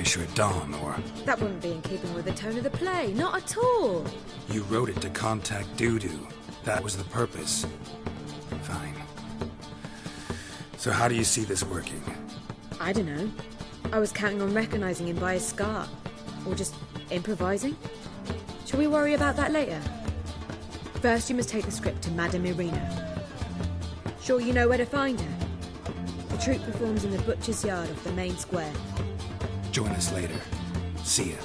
picture at dawn, or... That wouldn't be in keeping with the tone of the play, not at all. You wrote it to contact Doo-Doo. That was the purpose. Fine. So how do you see this working? I don't know. I was counting on recognizing him by his scar. Or just improvising. Shall we worry about that later? First, you must take the script to Madame Irina. Sure you know where to find her? The troupe performs in the butcher's yard off the main square. Join us later. See ya.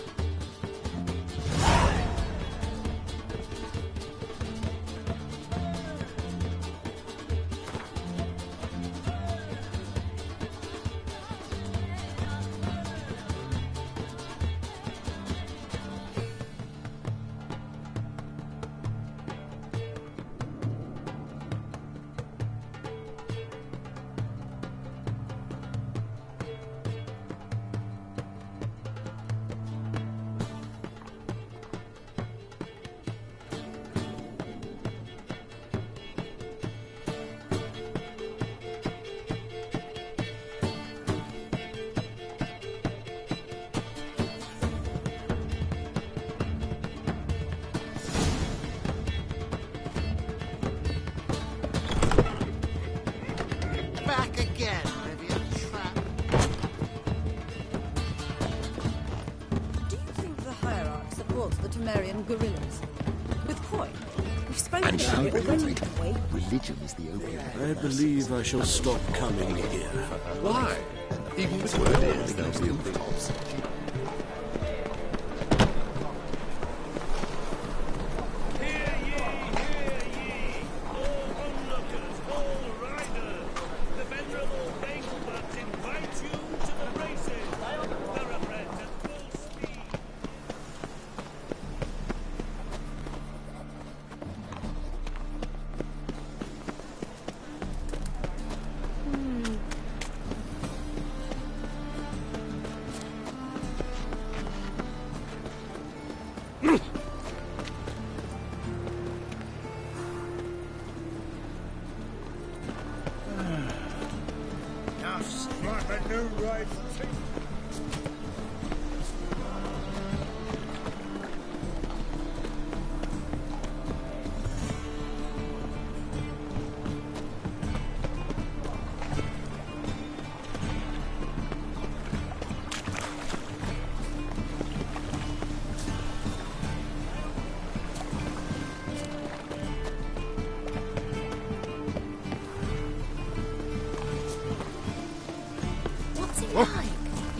Gorillas. With coin. We've spoken about it already, haven't we? Religion is the opium. I believe I shall stop coming here. Why? Even with word is those rooftops.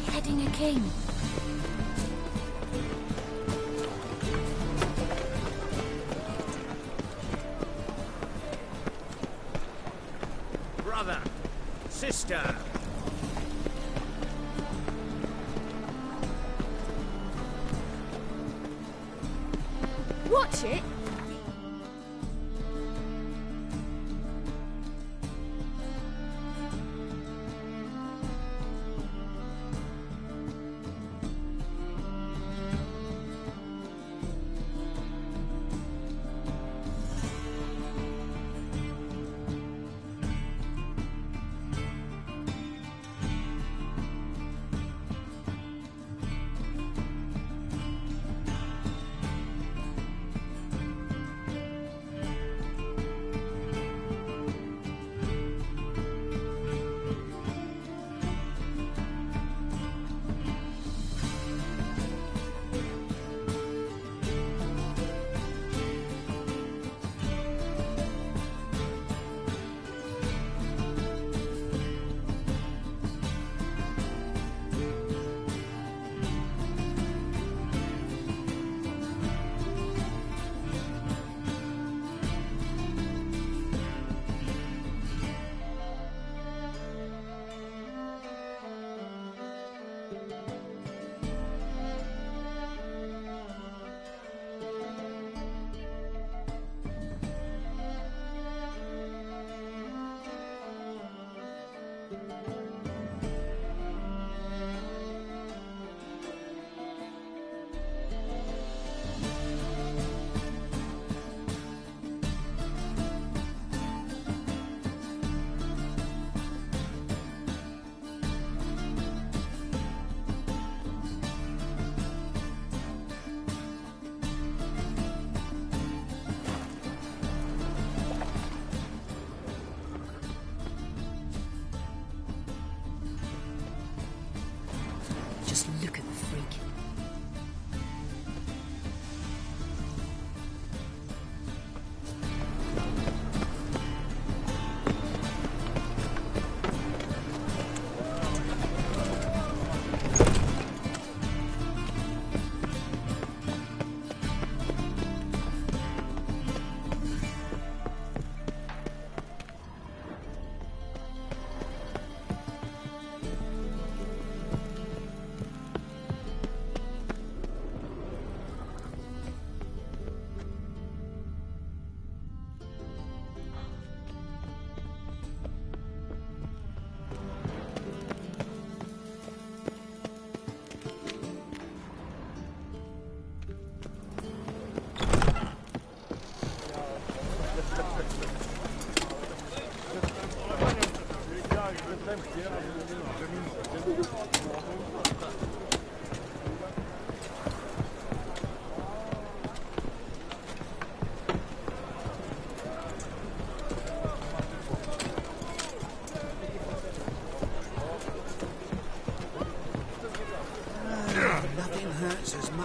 Beheading a king. Brother, sister. Watch it.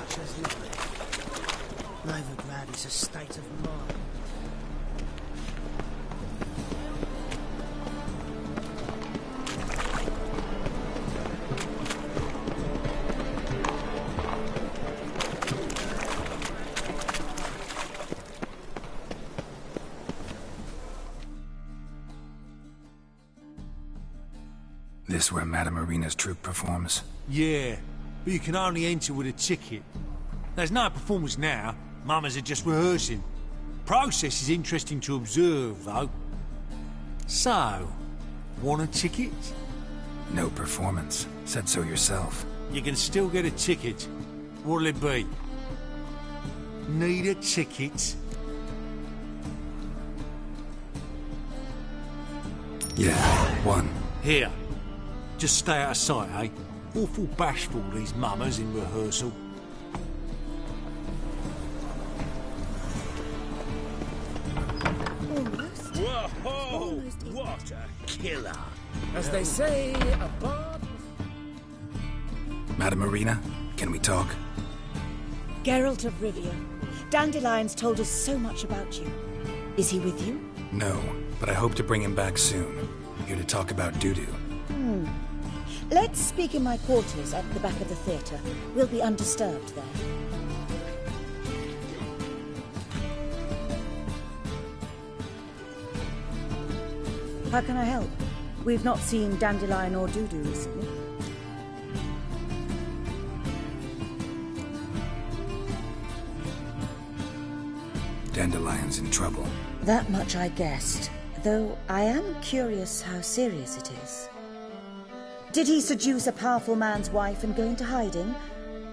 Butcher's life. Novigrad is a state of mind. This where Madame Irina's troupe performs? Yeah, but you can only enter with a ticket. There's no performance now. Mamas are just rehearsing. Process is interesting to observe, though. So, want a ticket? No performance. Said so yourself. You can still get a ticket. What'll it be? Need a ticket? Yeah, one. Here. Just stay out of sight, eh? Awful bashful, these mamas in rehearsal. Almost. Whoa! Almost in. What a killer! As they say, a bard... Madame Irina, can we talk? Geralt of Rivia. Dandelion's told us so much about you. Is he with you? No, but I hope to bring him back soon. Here to talk about Dudu. Let's speak in my quarters at the back of the theatre. We'll be undisturbed there. How can I help? We've not seen Dandelion or Dudu recently. Dandelion's in trouble. That much I guessed, though I am curious how serious it is. Did he seduce a powerful man's wife and go into hiding?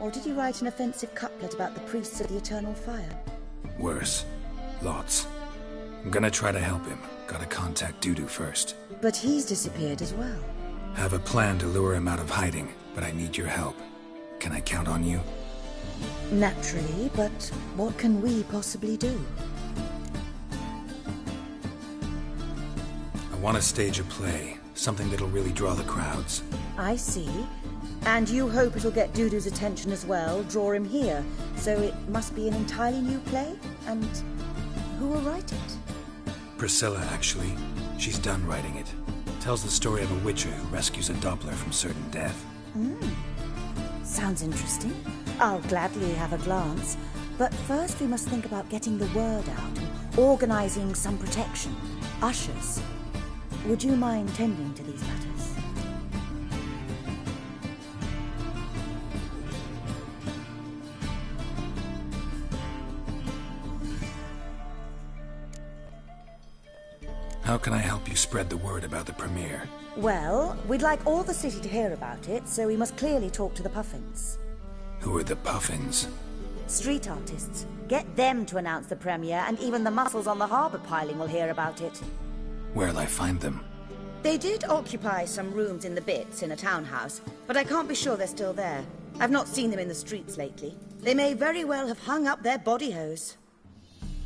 Or did he write an offensive couplet about the priests of the eternal fire? Worse. Lots. I'm gonna try to help him. Gotta contact Dudu first. But he's disappeared as well. Have a plan to lure him out of hiding, but I need your help. Can I count on you? Naturally, but what can we possibly do? I want to stage a play. Something that'll really draw the crowds. I see. And you hope it'll get Dudu's attention as well, draw him here. So it must be an entirely new play? And who will write it? Priscilla, actually. She's done writing it. Tells the story of a witcher who rescues a Doppler from certain death. Sounds interesting. I'll gladly have a glance. But first we must think about getting the word out and organizing some protection. Ushers. Would you mind tending to these matters? How can I help you spread the word about the premiere? Well, we'd like all the city to hear about it, so we must clearly talk to the Puffins. Who are the Puffins? Street artists. Get them to announce the premiere, and even the muscles on the harbour piling will hear about it. Where'll I find them? They did occupy some rooms in the Bits in a townhouse, but I can't be sure they're still there. I've not seen them in the streets lately. They may very well have hung up their body hose.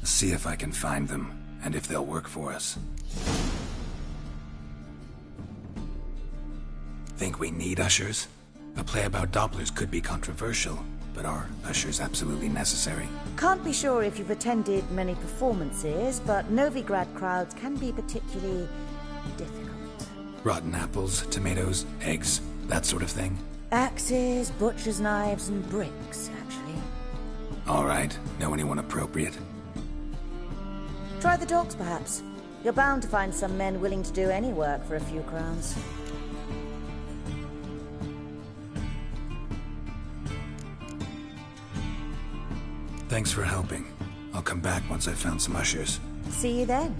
See if I can find them, and if they'll work for us. Think we need ushers? A play about Dopplers could be controversial, but are ushers absolutely necessary? Can't be sure if you've attended many performances, but Novigrad crowds can be particularly difficult. Rotten apples, tomatoes, eggs, that sort of thing? Axes, butcher's knives, and bricks, actually. All right. Know anyone appropriate? Try the dogs, perhaps. You're bound to find some men willing to do any work for a few crowns. Thanks for helping. I'll come back once I've found some ushers. See you then.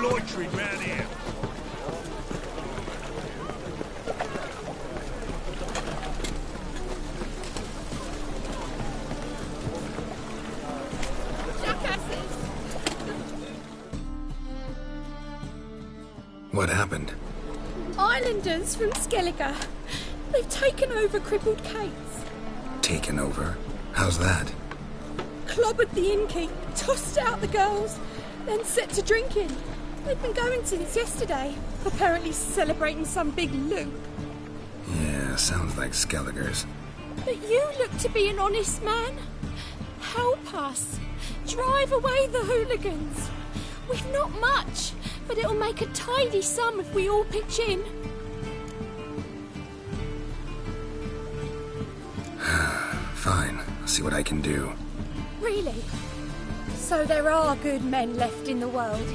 loitering round here. What happened? Islanders from Skellige. They've taken over crippled Kate's. Taken over? How's that? Clobbered the innkeep, tossed out the girls, then set to drinking. They've been going since yesterday, apparently celebrating some big loot. Yeah, sounds like Skelligers. But you look to be an honest man. Help us. Drive away the hooligans. We've not much, but it'll make a tidy sum if we all pitch in. Fine, I'll see what I can do. Really? So there are good men left in the world?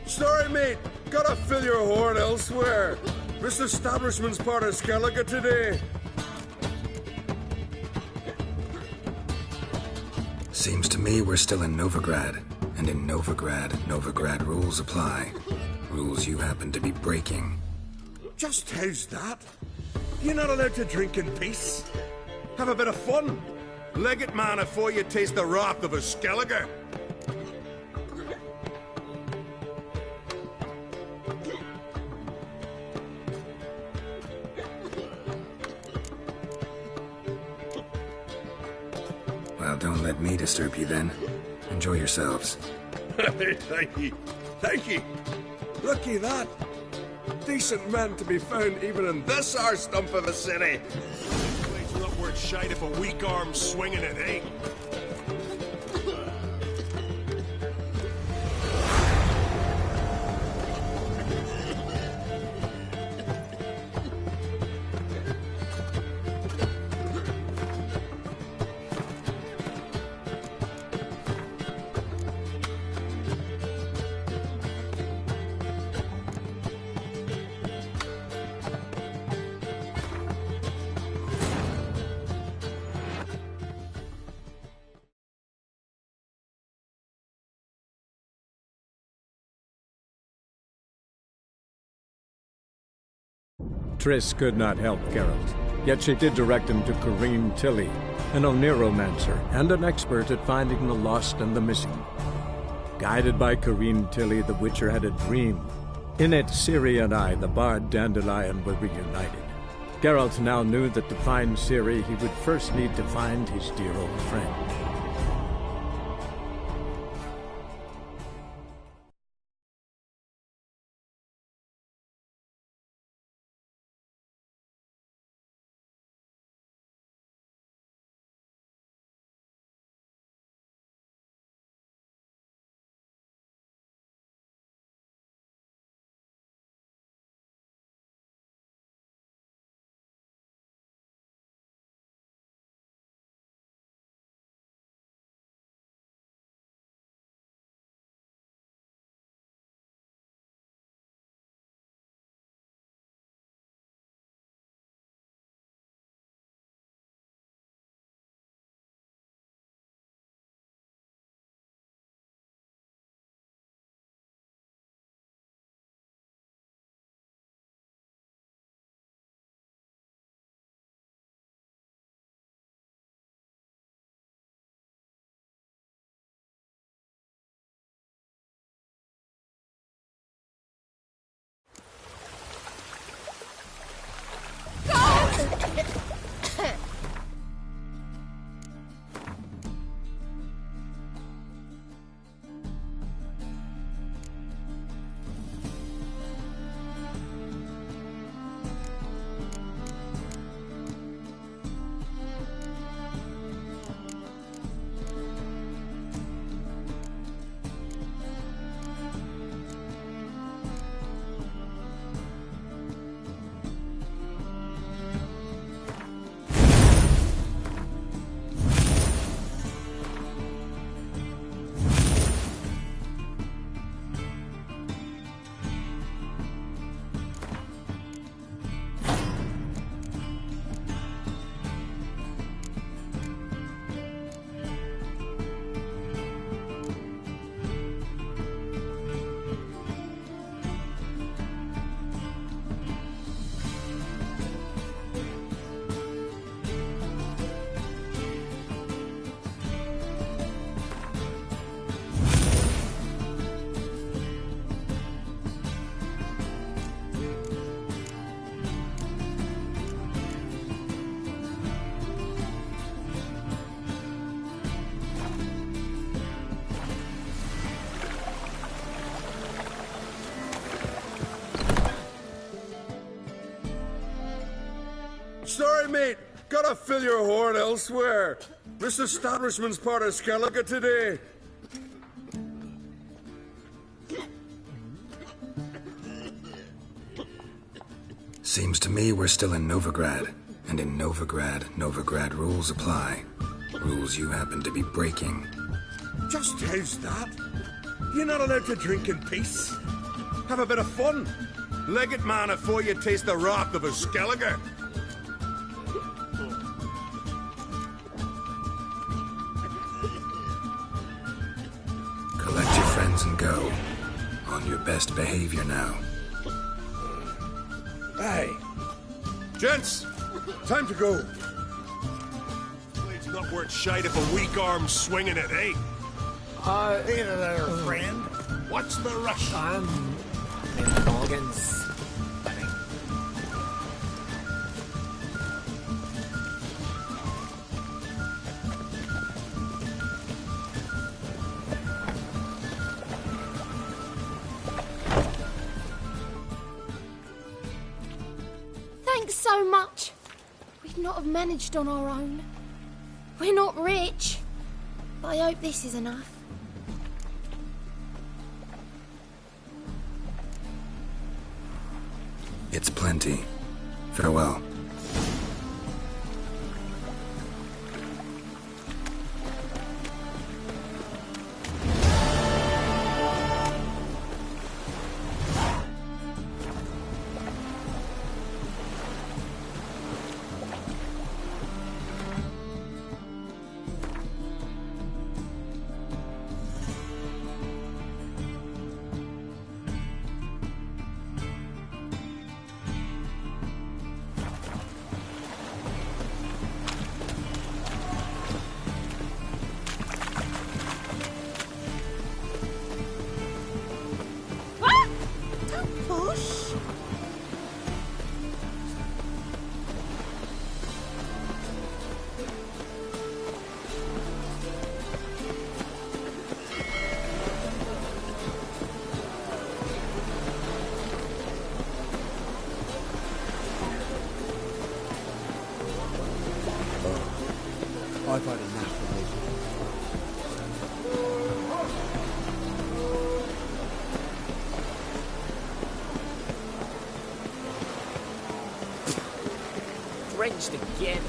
Sorry, mate. Gotta fill your horn elsewhere. This establishment's part of Skellige today. Seems to me we're still in Novigrad. And in Novigrad rules apply. Rules you happen to be breaking. Just how's that? You're not allowed to drink in peace? Have a bit of fun. Leg it, man, afore you taste the wrath of a Skellige. Well, don't let me disturb you then. Enjoy yourselves. Thank ye. Thank ye. Looky that. Decent men to be found even in this our stump of a city. Place not worth shite if a weak arm's swinging it, eh? Triss could not help Geralt, yet she did direct him to Corrine Tilly, an Oniromancer and an expert at finding the lost and the missing. Guided by Corrine Tilly, the Witcher had a dream. In it, Ciri and I, the bard Dandelion, were reunited. Geralt now knew that to find Ciri, he would first need to find his dear old friend. gotta fill your horn elsewhere. This establishment's part of Skellige today. Seems to me we're still in Novigrad. And in Novigrad rules apply. Rules you happen to be breaking. Just how's that? You're not allowed to drink in peace. Have a bit of fun. Leg it, man, afore you taste the wrath of a Skellige. Collect your friends and go. On your best behavior now. Hey. Gents, time to go. It's not worth shite if a weak arm's swinging it, eh? Hey there, friend. What's the rush? I'm in Morgan's. Thanks so much. We'd not have managed on our own. We're not rich, but I hope this is enough. It's plenty. Farewell. I've had enough of it. Drenched again.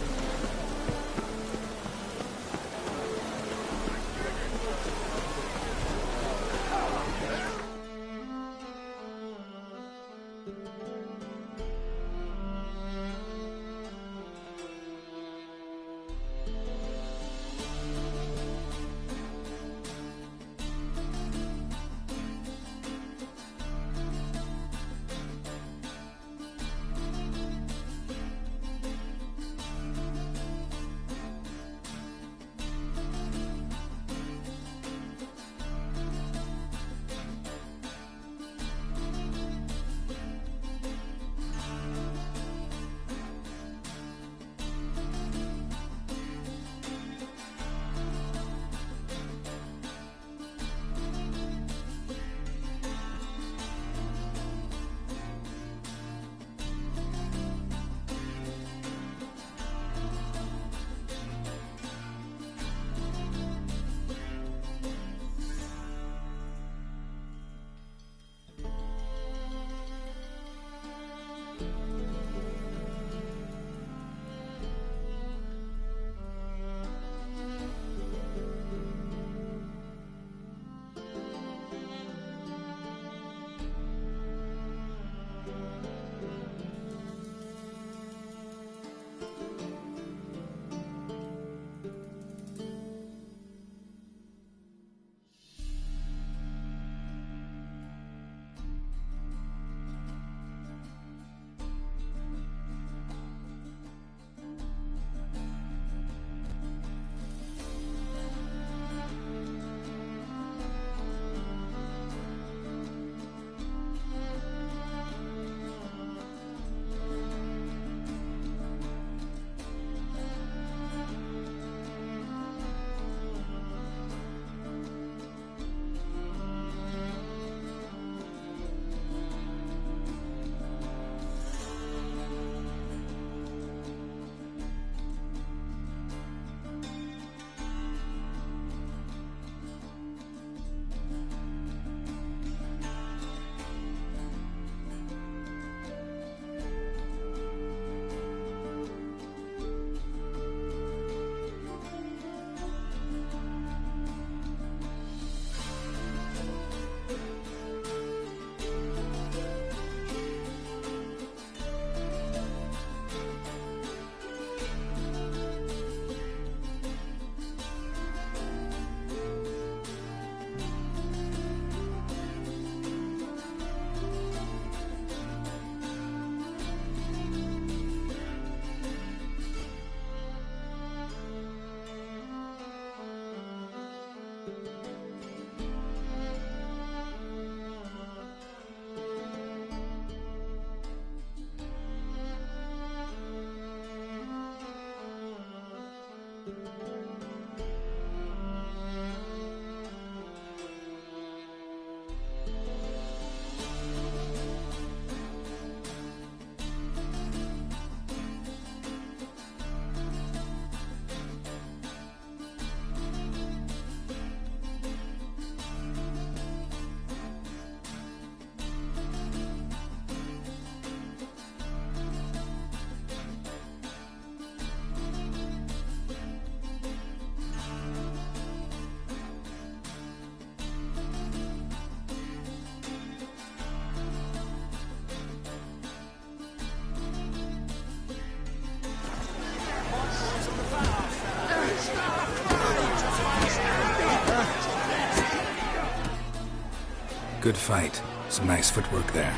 Good fight. Some nice footwork there.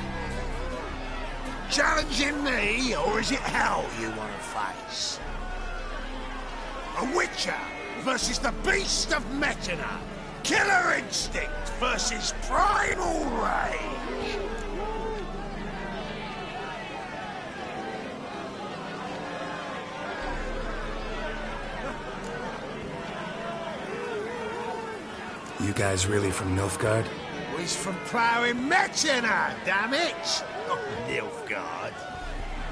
Challenging me, or is it hell you want to face? A Witcher versus the Beast of Metina. Killer instinct versus primal rage. You guys really from Nilfgaard? He's from ploughing Metina, damn it! Not Nilfgaard.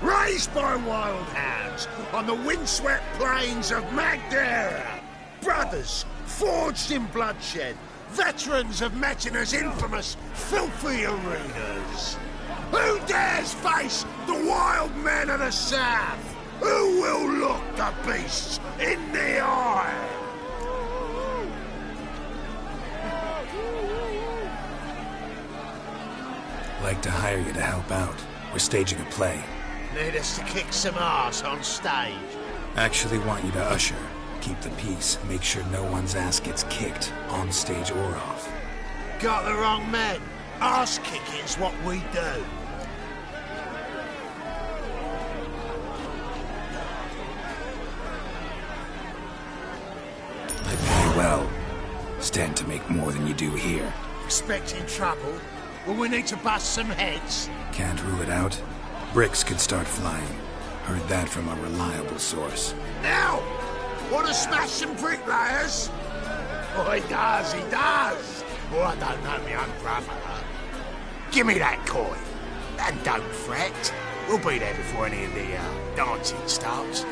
Raised by wild hounds on the windswept plains of Magdera. Brothers, forged in bloodshed. Veterans of Metina's infamous, filthy arenas. Who dares face the wild men of the south? Who will look the beasts in the eye? Like to hire you to help out. We're staging a play. Need us to kick some ass on stage. Actually want you to usher. Keep the peace. Make sure no one's ass gets kicked, on stage or off. Got the wrong men. Ass kicking's what we do. I pay well. Stand to make more than you do here. Expecting trouble? Will we need to bust some heads? Can't rule it out. Bricks could start flying. Heard that from a reliable source. Now! Want to smash some bricklayers? Oh, he does, he does! Oh, I don't know my own brother. Give me that coin. And don't fret. We'll be there before any of the dancing starts.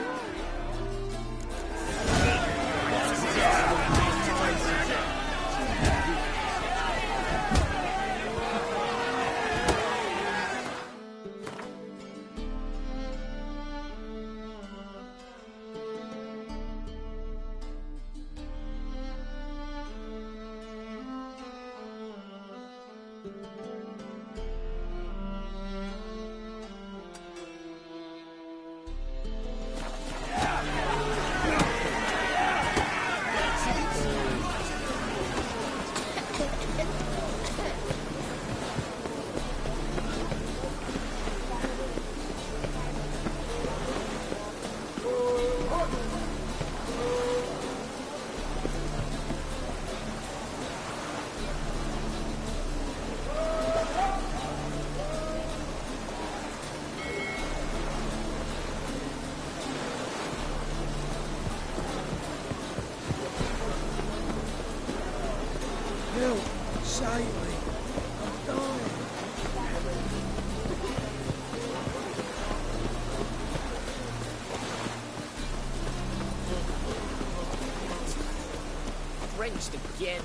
Help! Save me! I'm dying! Drenched again.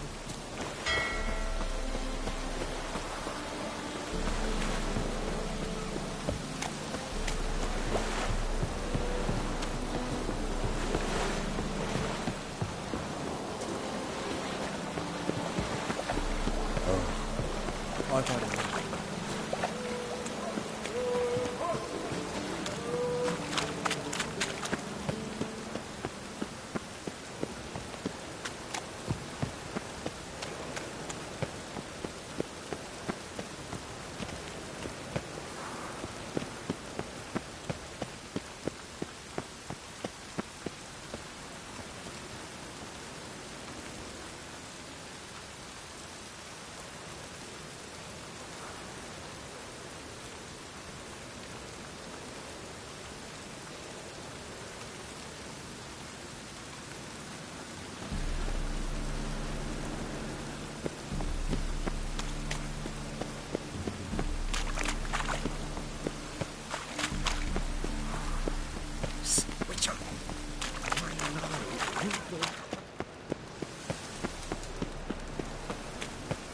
I've had enough.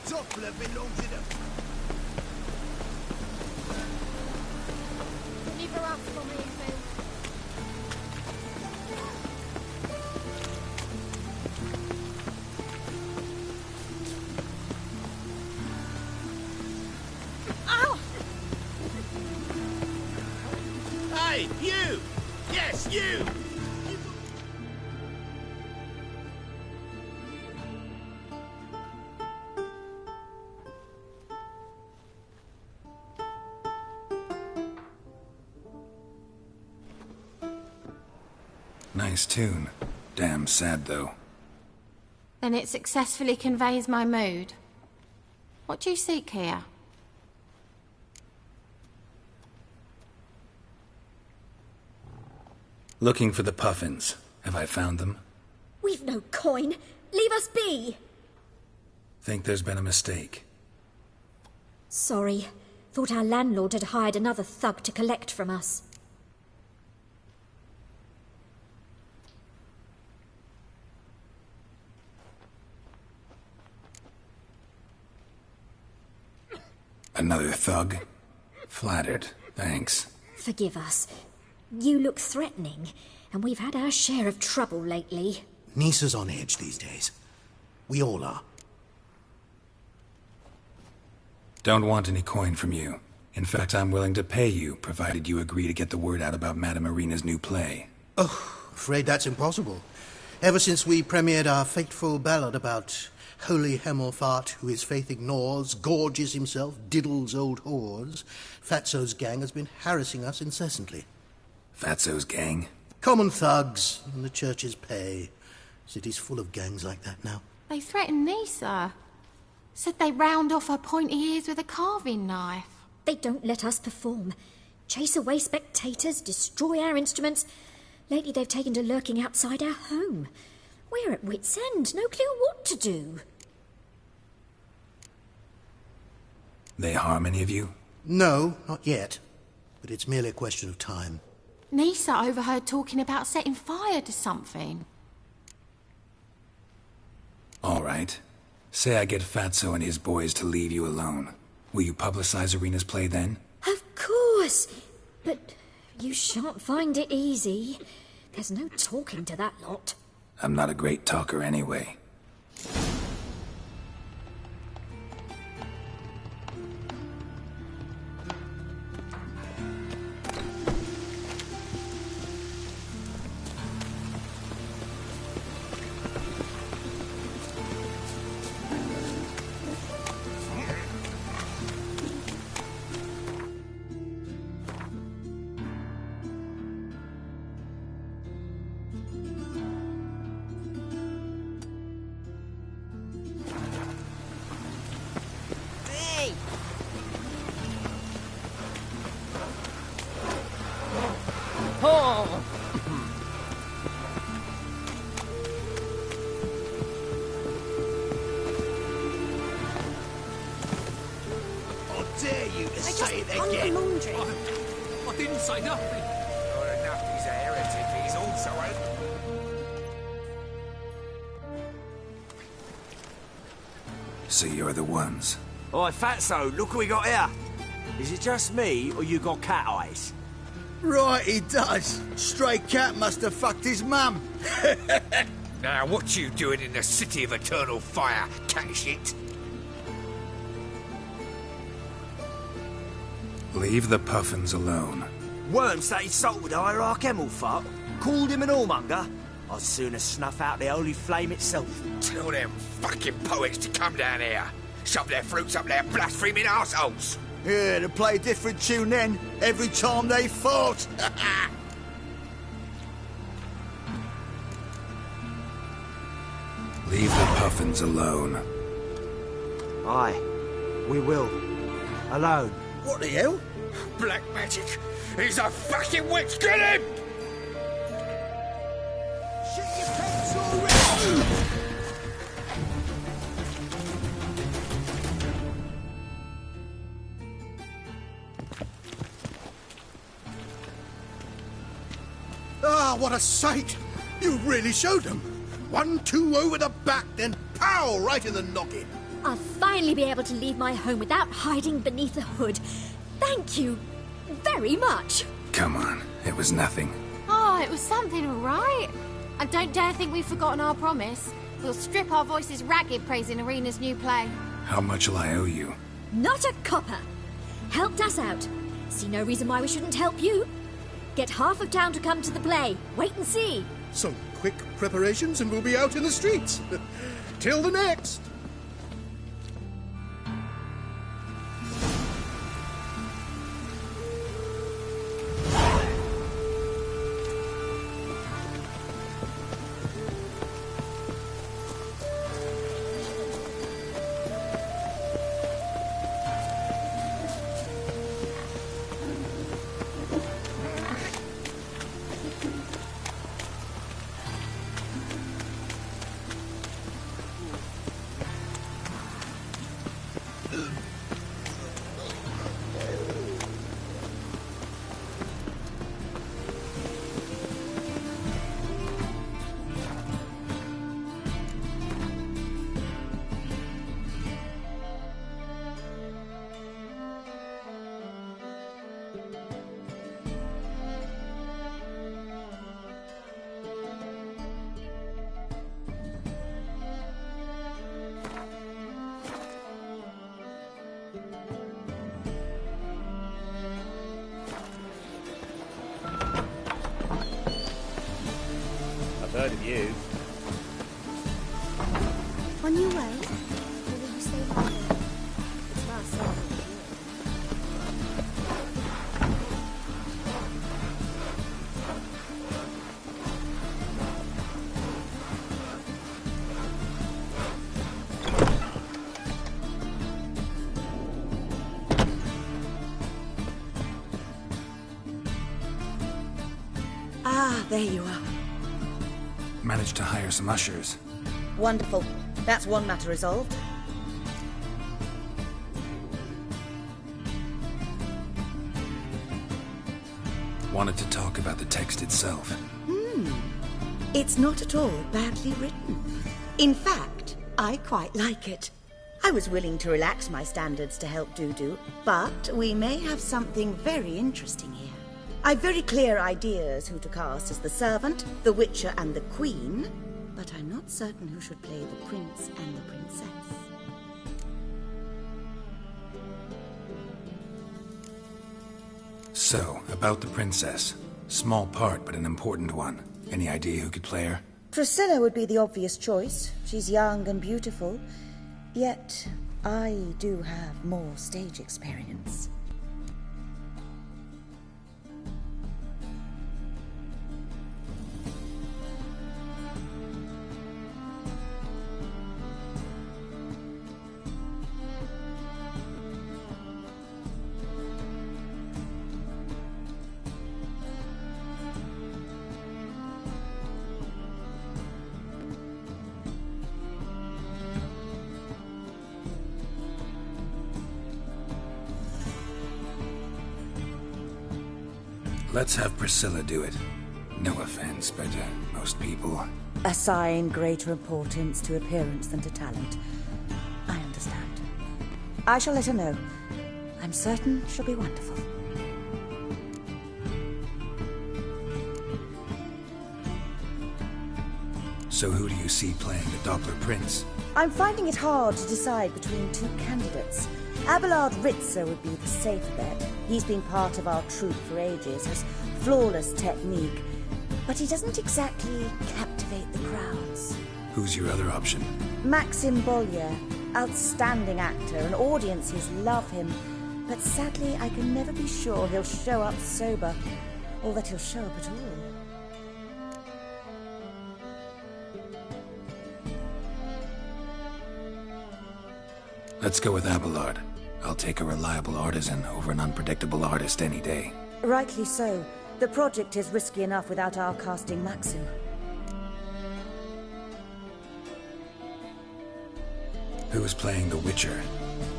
Doppler belongs in a... Leave her up for me, Phil. Ow! Hey, you! Yes, you! Nice tune. Damn sad, though. Then it successfully conveys my mood. What do you seek here? Looking for the puffins. Have I found them? We've no coin. Leave us be. Think there's been a mistake. Sorry. Thought our landlord had hired another thug to collect from us. Another thug? Flattered. Thanks. Forgive us. You look threatening, and we've had our share of trouble lately. Nisa's on edge these days. We all are. Don't want any coin from you. In fact, I'm willing to pay you, provided you agree to get the word out about Madame Irina's new play. Oh, afraid that's impossible. Ever since we premiered our fateful ballad about Holy Hemelfart, who his faith ignores, gorges himself, diddles old whores, Fatso's gang has been harassing us incessantly. Fatso's gang? Common thugs in the church's pay. City's full of gangs like that now. They threatened Nisa. Said they round off her pointy ears with a carving knife. They don't let us perform. Chase away spectators, destroy our instruments. Lately they've taken to lurking outside our home. We're at wit's end, no clue what to do. They harm any of you? No, not yet. But it's merely a question of time. Nisa overheard talking about setting fire to something. All right. Say I get Fatso and his boys to leave you alone. Will you publicize Irina's play then? Of course. But you shan't find it easy. There's no talking to that lot. I'm not a great talker anyway. I didn't say nothing. Not enough he's a heretic, he's also a... So you're the ones. Oi, Fatso, look what we got here. Is it just me, or you got cat eyes? Right, he does. Stray cat must have fucked his mum. Now, what you doing in the city of eternal fire, cat shit? Leave the puffins alone. Worms that insulted Hierarch Hemelfart, called him an whoremonger. I'd sooner snuff out the holy flame itself. Tell them fucking poets to come down here. Shove their fruits up their blaspheming arseholes. Yeah, to play a different tune then, every time they fought. Leave the puffins alone. Aye, we will. Alone. What the hell? Black magic. He's a fucking witch. Get him! Shit your pants already! Ah, what a sight! You really showed them. 1-2 over the back, then pow, right in the noggin. I'll finally be able to leave my home without hiding beneath the hood. Thank you very much. Come on, it was nothing. Oh, it was something, all right. And don't dare think we've forgotten our promise. We'll strip our voices ragged praising Irina's new play. How much will I owe you? Not a copper. Helped us out. See no reason why we shouldn't help you. Get half of town to come to the play. Wait and see. Some quick preparations and we'll be out in the streets. Till the next. heard of you. On your way? Or will you stay longer? It's far safer here. Ah, there you are. Managed to hire some ushers. Wonderful. That's one matter resolved. Wanted to talk about the text itself. It's not at all badly written. In fact, I quite like it. I was willing to relax my standards to help Dudu, but we may have something very interesting here. I've very clear ideas who to cast as the servant, the Witcher, and the Queen, but I'm not certain who should play the Prince and the Princess. So, about the princess. Small part, but an important one. Any idea who could play her? Priscilla would be the obvious choice. She's young and beautiful. Yet, I do have more stage experience. Let's have Priscilla do it. No offense, but most people... Assign greater importance to appearance than to talent. I understand. I shall let her know. I'm certain she'll be wonderful. So who do you see playing the Doppler Prince? I'm finding it hard to decide between two candidates. Abelard Ritzer would be the safe bet. He's been part of our troupe for ages, has flawless technique, but he doesn't exactly captivate the crowds. Who's your other option? Maxim Bollier, outstanding actor, and audiences love him, but sadly I can never be sure he'll show up sober, or that he'll show up at all. Let's go with Abelard. I'll take a reliable artisan over an unpredictable artist any day. Rightly so. The project is risky enough without our casting Maxim. Who's playing the Witcher?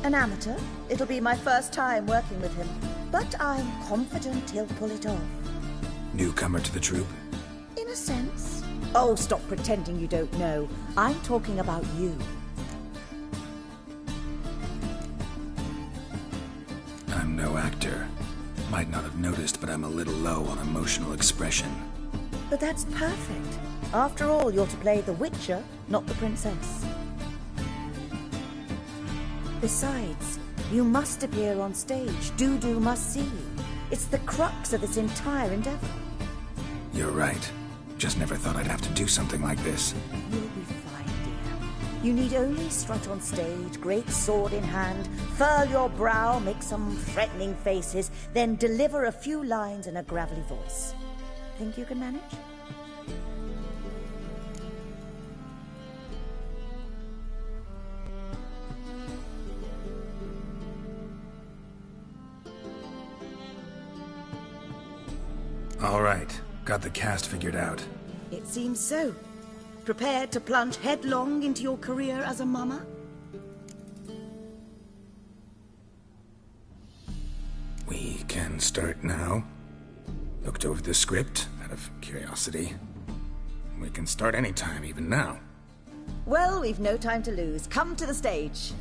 An amateur. It'll be my first time working with him, but I'm confident he'll pull it off. Newcomer to the troupe? In a sense. Oh, stop pretending you don't know. I'm talking about you. I'm no actor. Might not have noticed, but I'm a little low on emotional expression. But that's perfect. After all, you're to play the Witcher, not the princess. Besides, you must appear on stage. Dudu must see you. It's the crux of this entire endeavor. You're right. Just never thought I'd have to do something like this. You'll be fine, dear. You need only strut on stage, great sword in hand, furl your brow, make some threatening faces, then deliver a few lines in a gravelly voice. Think you can manage? All right. Got the cast figured out. It seems so. Prepared to plunge headlong into your career as a mama? We can start now. Looked over the script, out of curiosity. We can start anytime, even now. Well, we've no time to lose. Come to the stage.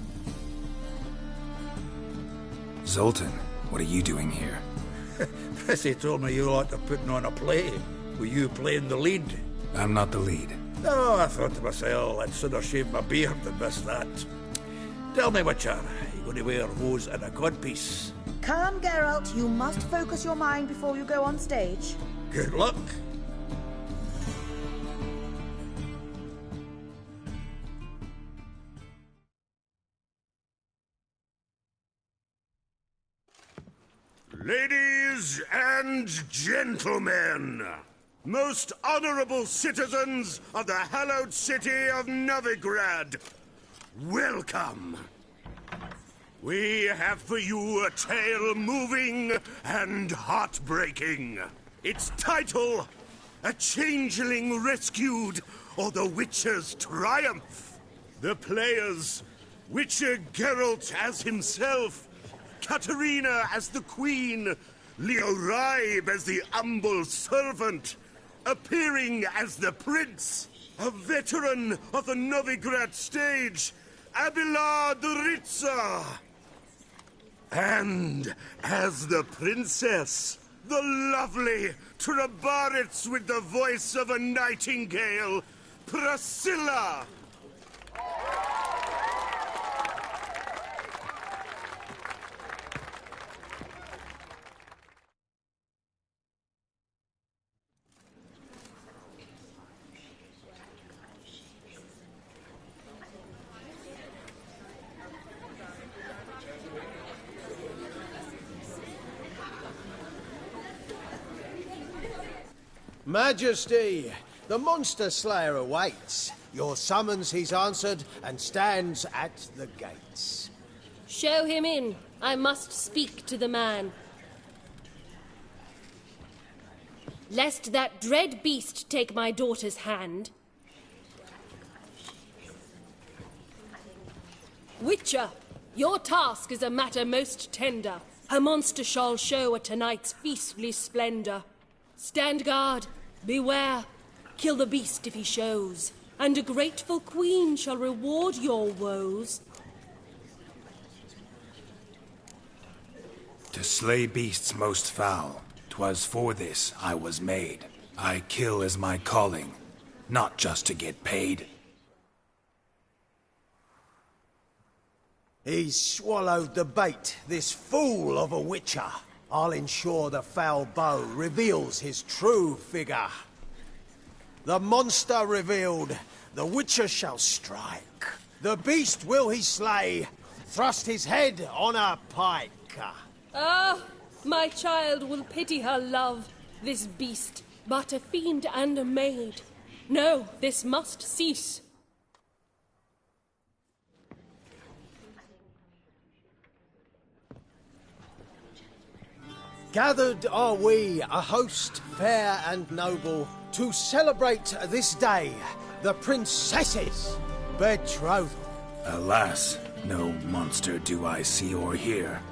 Zoltan, what are you doing here? Prissy told me you ought to putting on a play. Were you playing the lead? I'm not the lead. Oh, I thought to myself, I'd sooner shave my beard than miss that. Tell me, Witcher, you going to wear hose and a codpiece? Calm, Geralt. You must focus your mind before you go on stage. Good luck. Ladies and gentlemen, most honorable citizens of the hallowed city of Novigrad, welcome. We have for you a tale moving and heartbreaking. Its title, A Changeling Rescued, or the Witcher's Triumph. The players, Witcher Geralt as himself, Katarina as the Queen, Leo Ribe as the humble servant, appearing as the Prince, a veteran of the Novigrad stage, Abelard Ritza. And as the Princess, the lovely Trabaritz with the voice of a nightingale, Priscilla. Majesty, the monster slayer awaits. Your summons he's answered and stands at the gates. Show him in. I must speak to the man. Lest that dread beast take my daughter's hand. Witcher, your task is a matter most tender. A monster shall show at tonight's feastly splendor. Stand guard, beware, kill the beast if he shows, and a grateful queen shall reward your woes. To slay beasts most foul, 'twas for this I was made. I kill as my calling, not just to get paid. He's swallowed the bait, this fool of a witcher. I'll ensure the foul bow reveals his true figure. The monster revealed, the witcher shall strike. The beast will he slay, thrust his head on a pike. Ah, my child will pity her love, this beast, but a fiend and a maid. No, this must cease. Gathered are we, a host fair and noble, to celebrate this day, the princess's betrothal. Alas, no monster do I see or hear.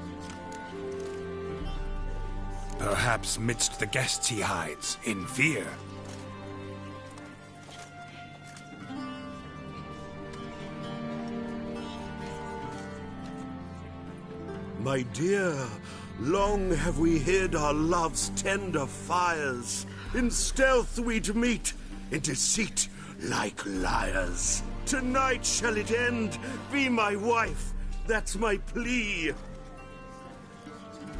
Perhaps midst the guests he hides, in fear. My dear, long have we hid our love's tender fires. In stealth we'd meet, in deceit like liars. Tonight shall it end, be my wife, that's my plea.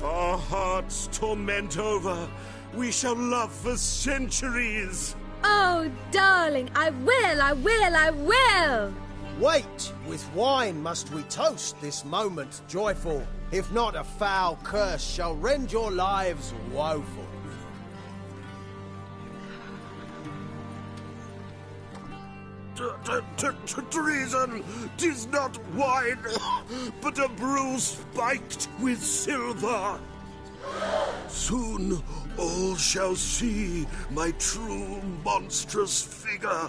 Our hearts torment over, we shall love for centuries. Oh, darling, I will! Wait, with wine must we toast this moment joyful. If not, a foul curse shall rend your lives woeful. Treason! 'Tis not wine, but a brew spiked with silver. Soon all shall see my true monstrous figure.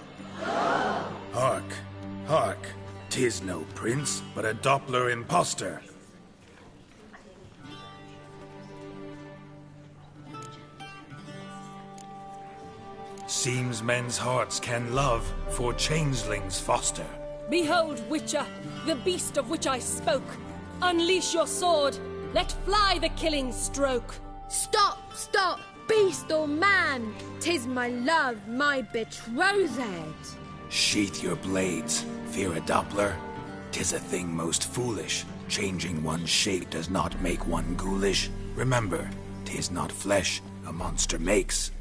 Hark, hark, 'tis no prince, but a Doppler impostor. Seems men's hearts can love, for changelings foster. Behold, Witcher, the beast of which I spoke. Unleash your sword. Let fly the killing stroke. Stop, stop, beast or man! 'Tis my love, my betrothed. Sheath your blades, fear a Doppler. 'Tis a thing most foolish. Changing one's shape does not make one ghoulish. Remember, 'tis not flesh a monster makes,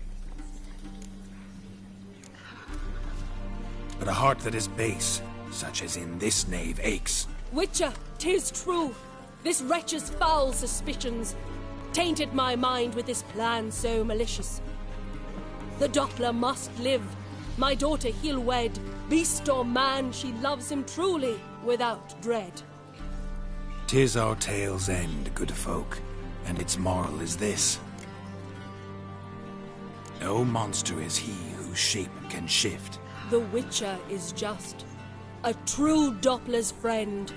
but a heart that is base, such as in this knave aches. Witcher, 'tis true. This wretch's foul suspicions. tainted my mind with this plan so malicious. The Doppler must live. My daughter he'll wed. Beast or man, she loves him truly, without dread. 'Tis our tale's end, good folk, and its moral is this. No monster is he whose shape can shift. The Witcher is just a true Doppler's friend.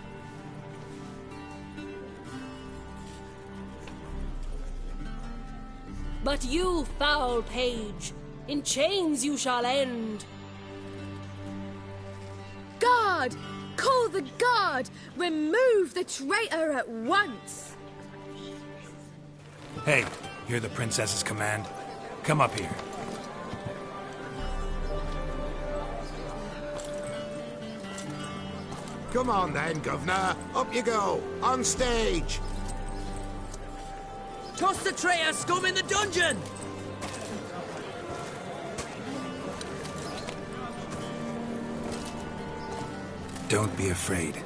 But you, foul page, in chains you shall end. Guard! Call the guard! Remove the traitor at once! Hey, hear the princess's command? Come up here. Come on then, Governor. Up you go. On stage. Toss the traitor scum in the dungeon! Don't be afraid.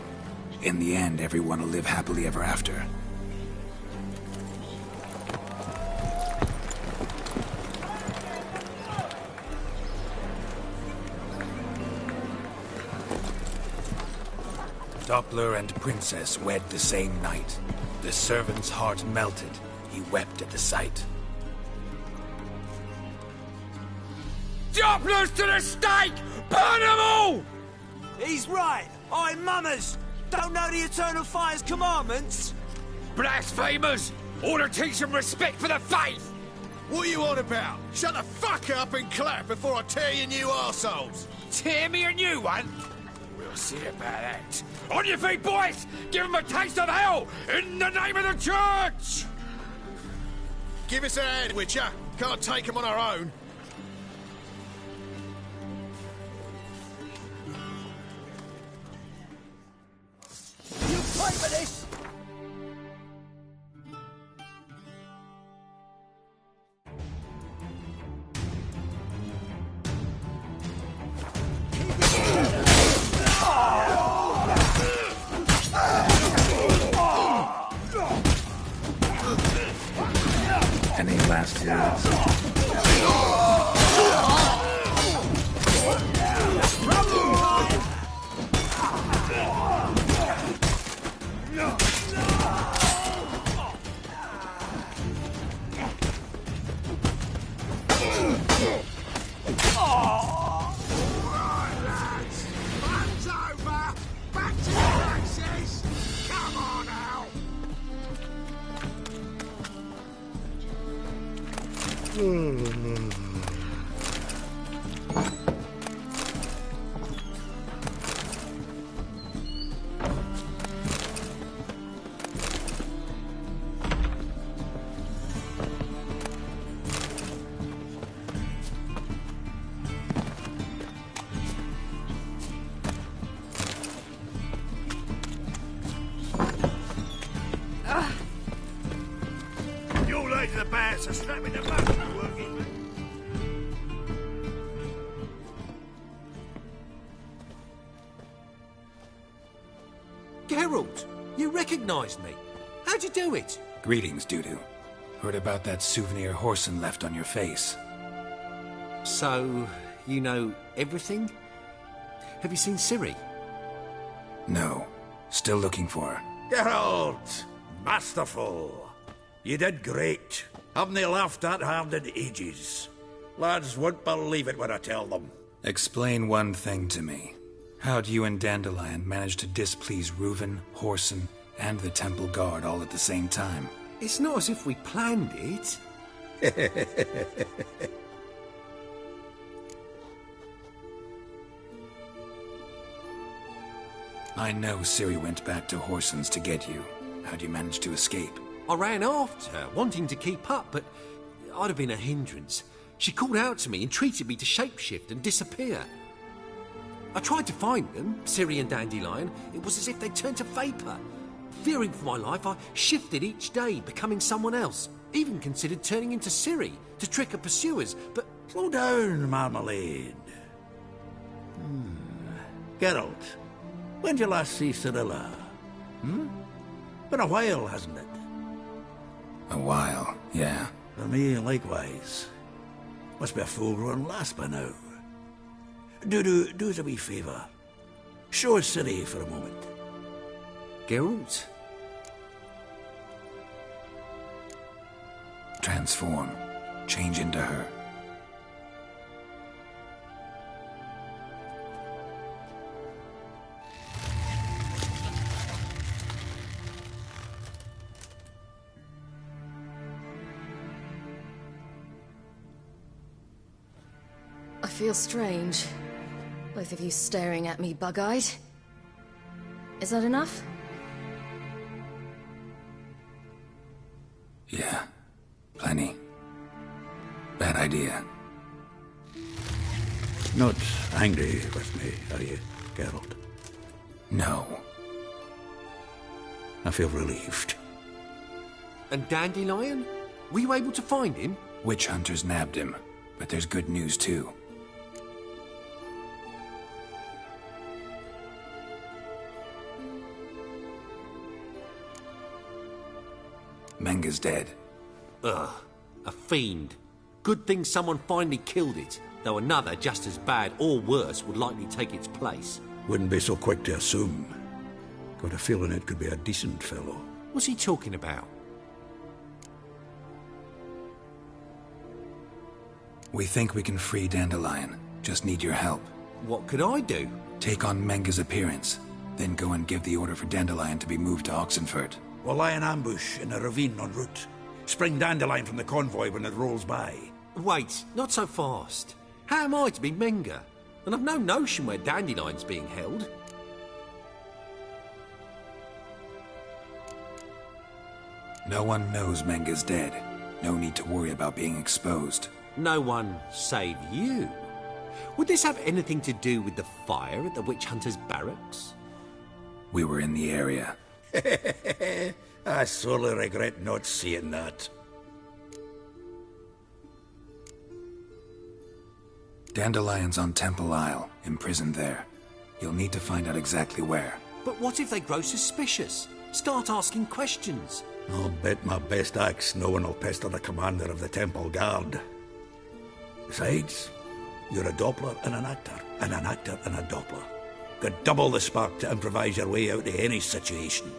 In the end, everyone will live happily ever after. Doppler and Princess wed the same night. The servant's heart melted. He wept at the sight. Dopplers to the stake! Burn them all! He's right. I'm mummers. Don't know the Eternal Fire's commandments. Blasphemers! Order teach them respect for the faith! What are you on about? Shut the fuck up and clap before I tear you new arseholes! Tear me a new one? We'll see about that. On your feet, boys! Give them a taste of hell in the name of the church! Give us a hand, Witcher. Can't take them on our own. You fight for this! Any last words? Fun's over. Back to your places. Come on now. You ladies are bad, so snap in the back, you working man. Geralt, you recognized me. How'd you do it? Greetings, Dudu. Heard about that souvenir Horson left on your face. So, you know everything? Have you seen Ciri? No. Still looking for her. Geralt! Masterful! You did great. Haven't they laughed that hard in ages? Lads won't believe it when I tell them. Explain one thing to me. How'd you and Dandelion manage to displease Reuven, Horson, and the Temple Guard all at the same time? It's not as if we planned it. I know Ciri went back to Horson's to get you. How'd you manage to escape? I ran after her, wanting to keep up, but I'd have been a hindrance. She called out to me, entreated me to shapeshift and disappear. I tried to find them, Ciri and Dandelion. It was as if they'd turned to vapour. Fearing for my life, I shifted each day, becoming someone else. Even considered turning into Ciri to trick her pursuers, but... Slow down, Marmalade. Geralt, when'd you last see Cirilla? Been a while, hasn't it? A while, yeah. For me, likewise. Must be a full-grown lass by now. Do us a wee favour. Show us City for a moment. Geralt? Transform. Change into her. I feel strange. Both of you staring at me bug-eyed. Is that enough? Yeah. Plenty. Bad idea. Not angry with me, are you, Geralt? No. I feel relieved. And Dandelion? Were you able to find him? Witch hunters nabbed him, but there's good news too. Menga's dead. Ugh, a fiend. Good thing someone finally killed it, though another just as bad or worse would likely take its place. Wouldn't be so quick to assume. Got a feeling it could be a decent fellow. What's he talking about? We think we can free Dandelion. Just need your help. What could I do? Take on Menga's appearance, then go and give the order for Dandelion to be moved to Oxenfurt. We'll lie in ambush in a ravine en route. Spring Dandelion from the convoy when it rolls by. Wait, not so fast. How am I to be Menga? And I've no notion where Dandelion's being held. No one knows Menga's dead. No need to worry about being exposed. No one save you. Would this have anything to do with the fire at the witch hunters' barracks? We were in the area. I sorely regret not seeing that. Dandelion's on Temple Isle, imprisoned there. You'll need to find out exactly where. But what if they grow suspicious? Start asking questions? I'll bet my best axe no one will pester the commander of the Temple Guard. Besides, you're a Doppler and an actor and a Doppler. Got double the spark to improvise your way out of any situation.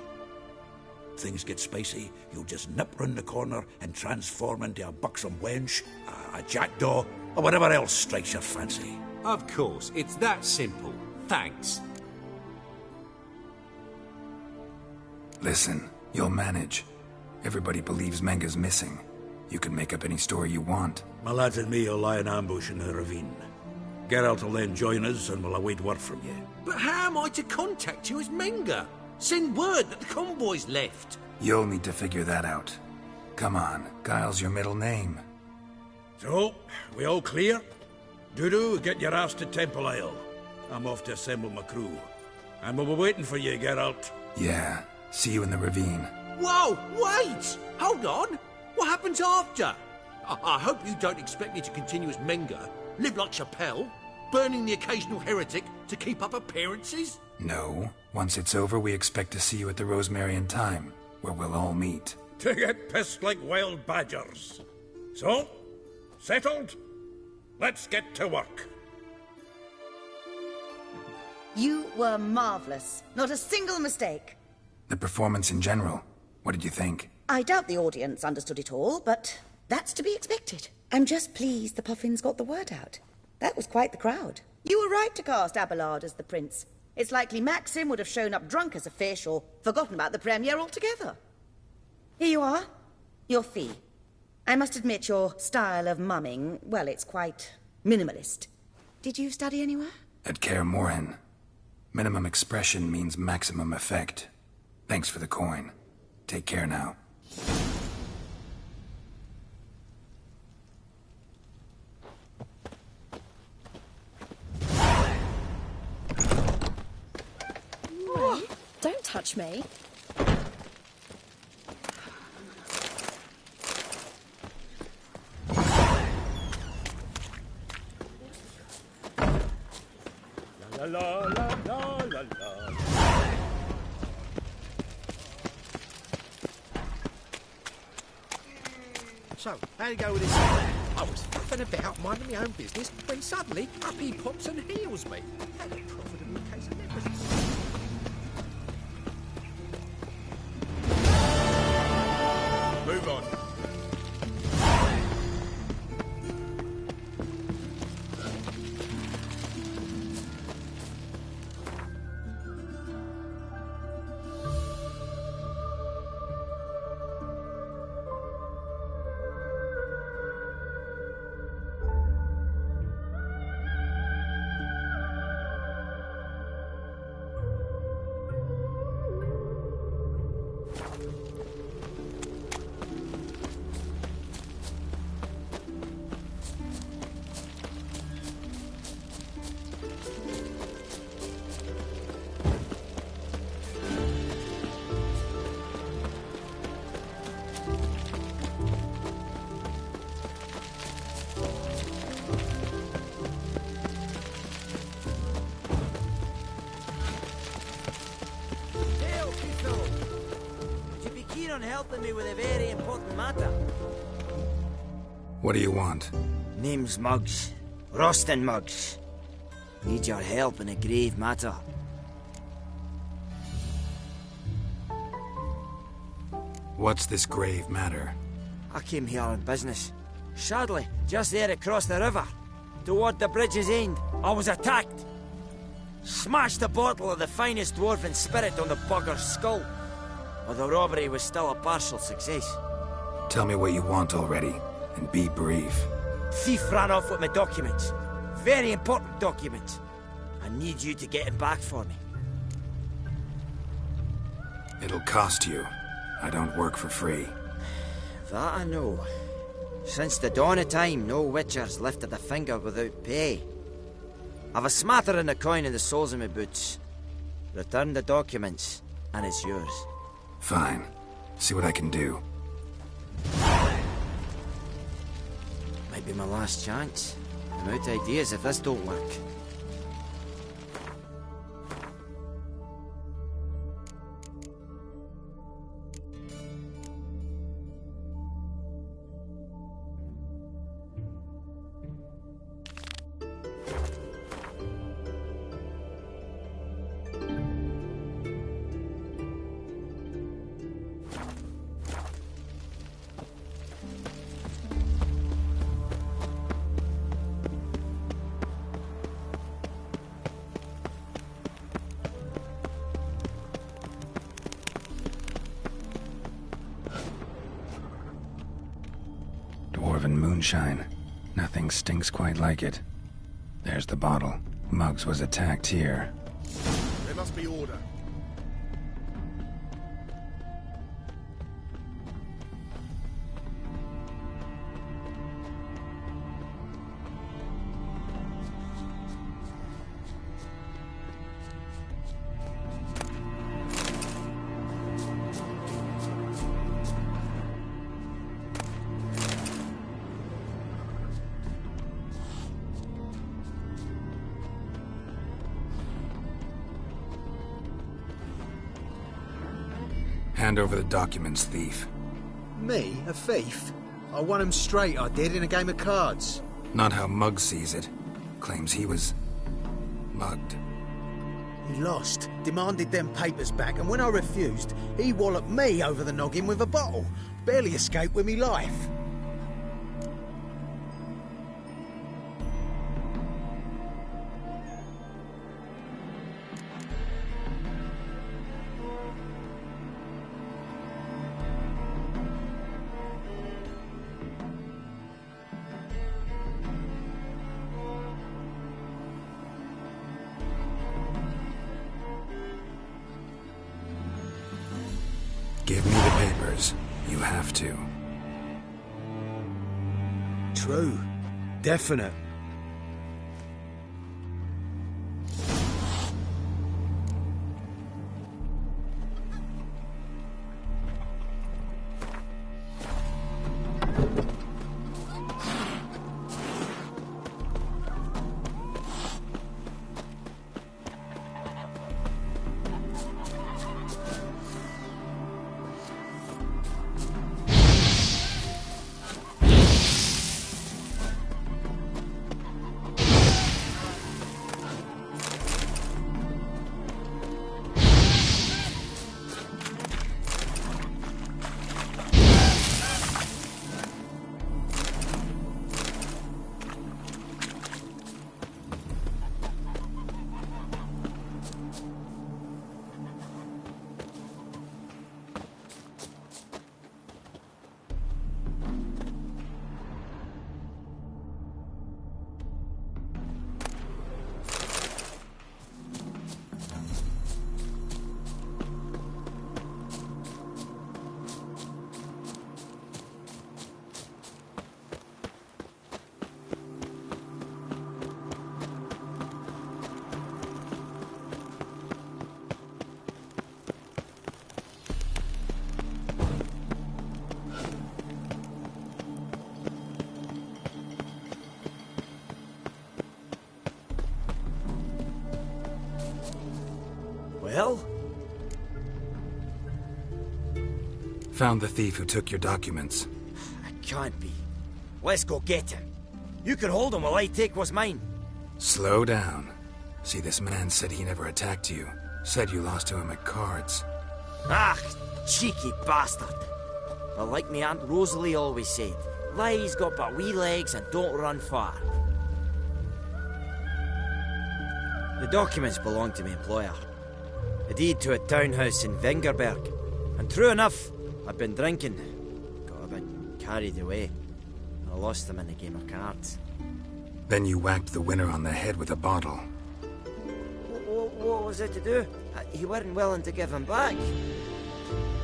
Things get spicy, you'll just nip round the corner and transform into a buxom wench, a jackdaw, or whatever else strikes your fancy. Of course, it's that simple. Thanks. Listen, you'll manage. Everybody believes Menga's missing. You can make up any story you want. My lads and me will lie in ambush in the ravine. Geralt will then join us and we'll await word from you. But how am I to contact you as Menga? Send word that the convoy's left. You'll need to figure that out. Come on, Guile's your middle name. So, we all clear? Dudu, get your ass to Temple Isle. I'm off to assemble my crew. And we'll be waiting for you, Geralt. Yeah, see you in the ravine. Whoa, wait! Hold on! What happens after? I hope you don't expect me to continue as Menga, live like Chappelle, burning the occasional heretic to keep up appearances? No. Once it's over, we expect to see you at the Rosemary in Time, where we'll all meet. To get pissed like wild badgers. So, settled? Let's get to work. You were marvellous. Not a single mistake. The performance in general, what did you think? I doubt the audience understood it all, but that's to be expected. I'm just pleased the Puffins got the word out. That was quite the crowd. You were right to cast Abelard as the prince. It's likely Maxim would have shown up drunk as a fish or forgotten about the premiere altogether. Here you are. Your fee. I must admit your style of mumming, well, it's quite minimalist. Did you study anywhere? At Kaer Morhen. Minimum expression means maximum effect. Thanks for the coin. Take care now. Don't touch me. La la la la la la. So, how'd he go with this? I was faffing about, minding my own business, when suddenly up he pops and heals me. Had a profitable case of leprosy. Move on. On helping me with a very important matter. What do you want? Name's Muggs. Rostin Muggs. Need your help in a grave matter. What's this grave matter? I came here on business. Sadly, just there across the river, toward the bridge's end, I was attacked. Smashed a bottle of the finest dwarven spirit on the bugger's skull. But the robbery was still a partial success. Tell me what you want already, and be brief. Thief ran off with my documents. Very important documents. I need you to get him back for me. It'll cost you. I don't work for free. That I know. Since the dawn of time, no Witcher's lifted a finger without pay. I've a smattering of coin in the soles of my boots. Return the documents, and it's yours. Fine. See what I can do. Might be my last chance. I'm out of ideas if this don't work. Dwarven moonshine. Nothing stinks quite like it. There's the bottle. Muggs was attacked here. There must be order. Hand over the documents, thief. Me? A thief? I won him straight, I did, in a game of cards. Not how Muggs sees it. Claims he was mugged. He lost, demanded them papers back, and when I refused, he walloped me over the noggin with a bottle. Barely escaped with me life. Give me the papers. You have to. True. Definite. Well? Found the thief who took your documents. It can't be. Let's go get him. You can hold him while I take what's mine. Slow down. See, this man said he never attacked you. Said you lost to him at cards. Ah, cheeky bastard. But like me Aunt Rosalie always said, lies got but wee legs and don't run far. The documents belong to my employer. A deed to a townhouse in Vengerberg. And true enough, I've been drinking. Got a bit carried away. I lost them in a game of cards. Then you whacked the winner on the head with a bottle. What was it to do? You weren't willing to give him back.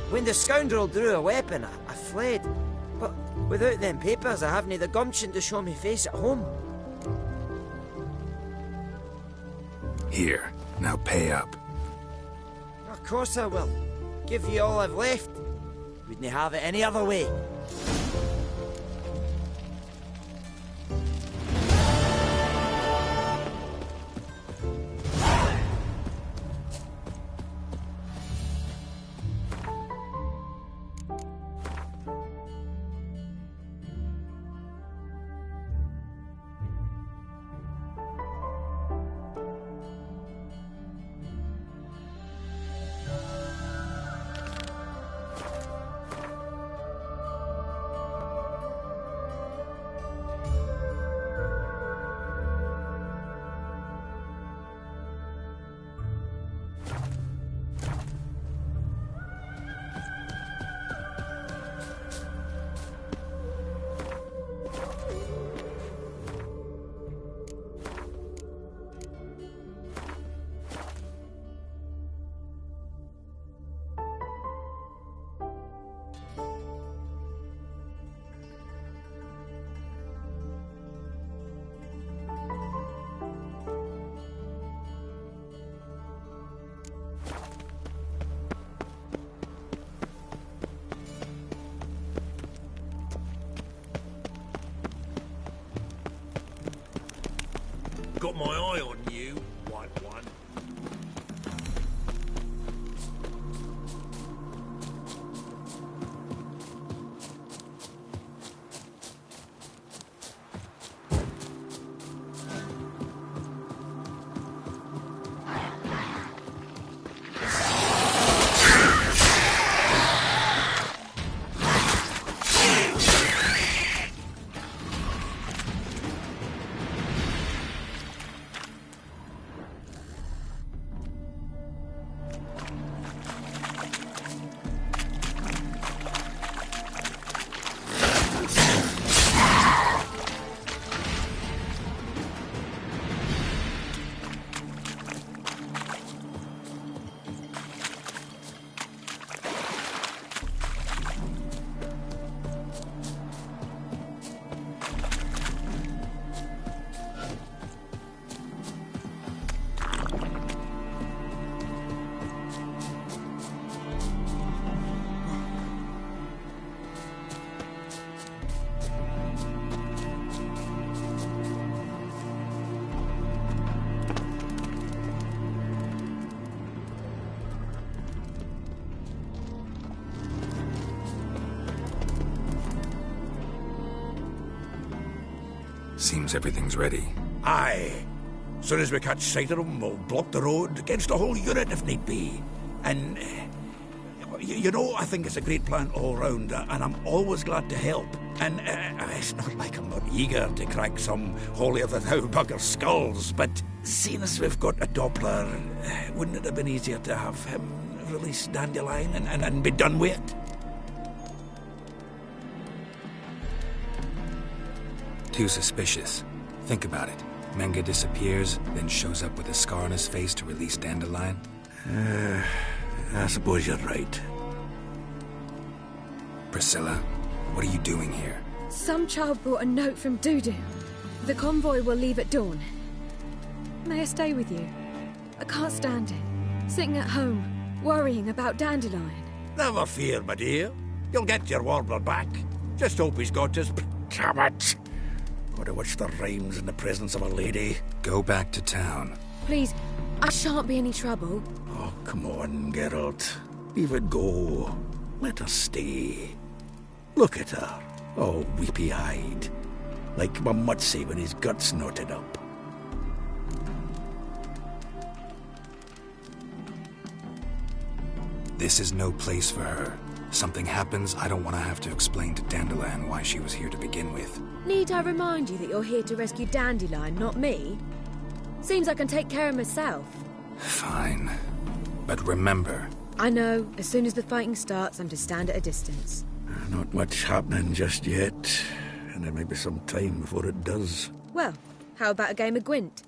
When the scoundrel drew a weapon, I fled. But without them papers, I haven't the gumption to show me face at home. Here, now pay up. Of course I will. Give you all I've left. Wouldn't have it any other way. Got my eye on you, white one. Seems everything's ready. Aye. Soon as we catch sight of them, we'll block the road against a whole unit if need be. And, you know, I think it's a great plan all round, and I'm always glad to help. And it's not like I'm not eager to crack some holier-than-thou bugger skulls, but seeing as we've got a Doppler, wouldn't it have been easier to have him release Dandelion and be done with it? Too suspicious. Think about it. Menga disappears, then shows up with a scar on his face to release Dandelion. I suppose you're right. Priscilla, what are you doing here? Some child brought a note from Dudu. The convoy will leave at dawn. May I stay with you? I can't stand it. Sitting at home, worrying about Dandelion. Never fear, my dear. You'll get your warbler back. Just hope he's got his... Damn it! Would have watched the rhymes in the presence of a lady. Go back to town. Please, I shan't be any trouble. Oh, come on, Geralt. Leave it go. Let her stay. Look at her, all weepy-eyed, like my mutsy with his guts knotted up. This is no place for her. Something happens, I don't want to have to explain to Dandelion why she was here to begin with. Need I remind you that you're here to rescue Dandelion, not me? Seems I can take care of myself. Fine. But remember... I know. As soon as the fighting starts, I'm to stand at a distance. Not much happening just yet, and there may be some time before it does. Well, how about a game of Gwent?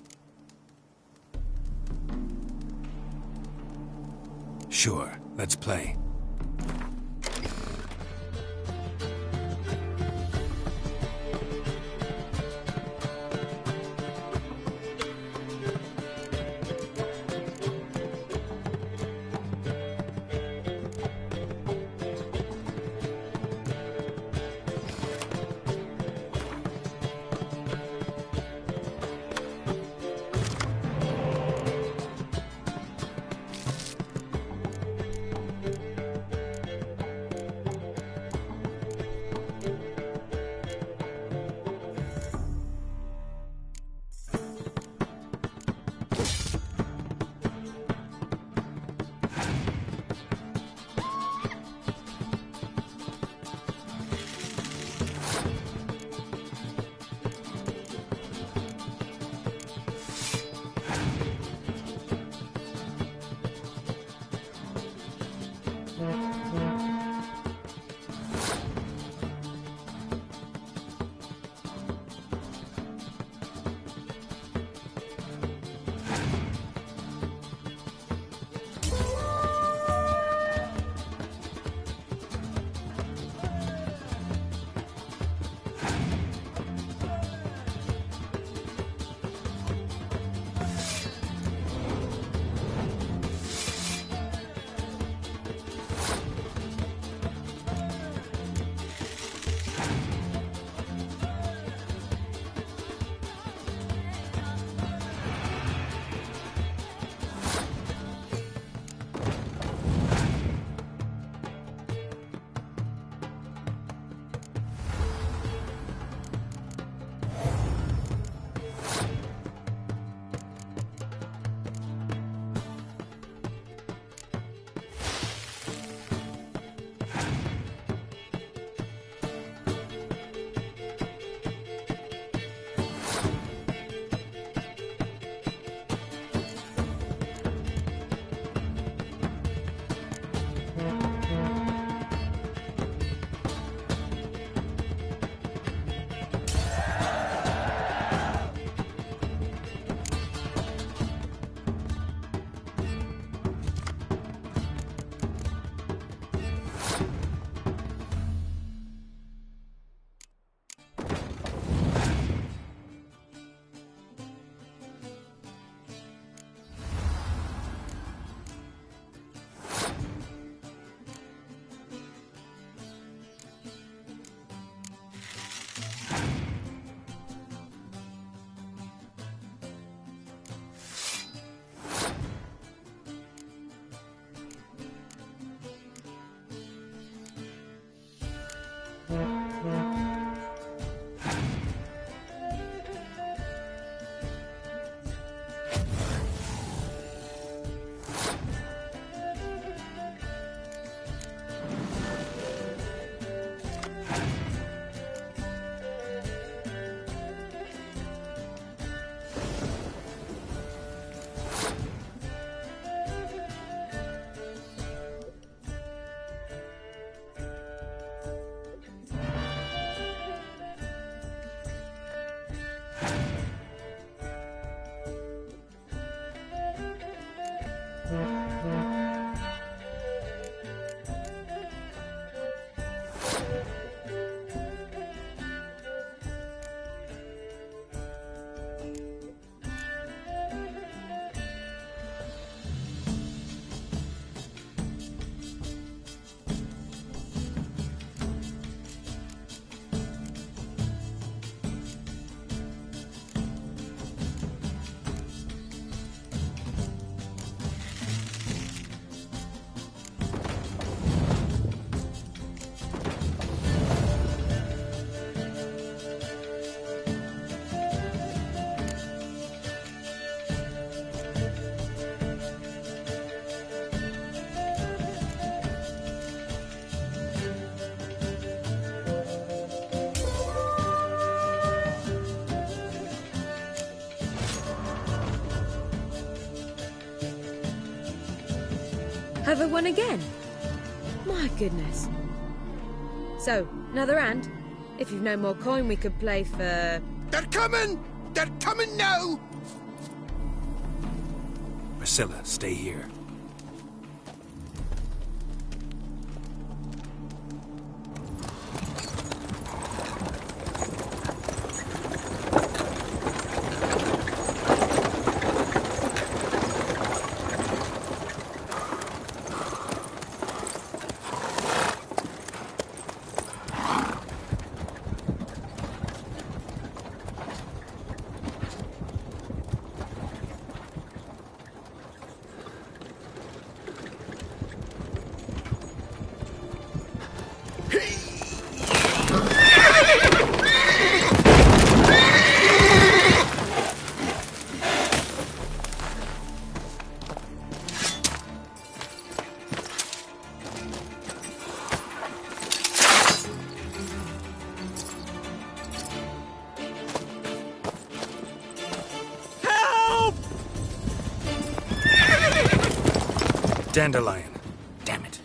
Sure, let's play. Have I won again? My goodness. So, another hand? If you've no more coin, we could play for... They're coming! They're coming now! Priscilla, stay here. Dandelion. Damn it.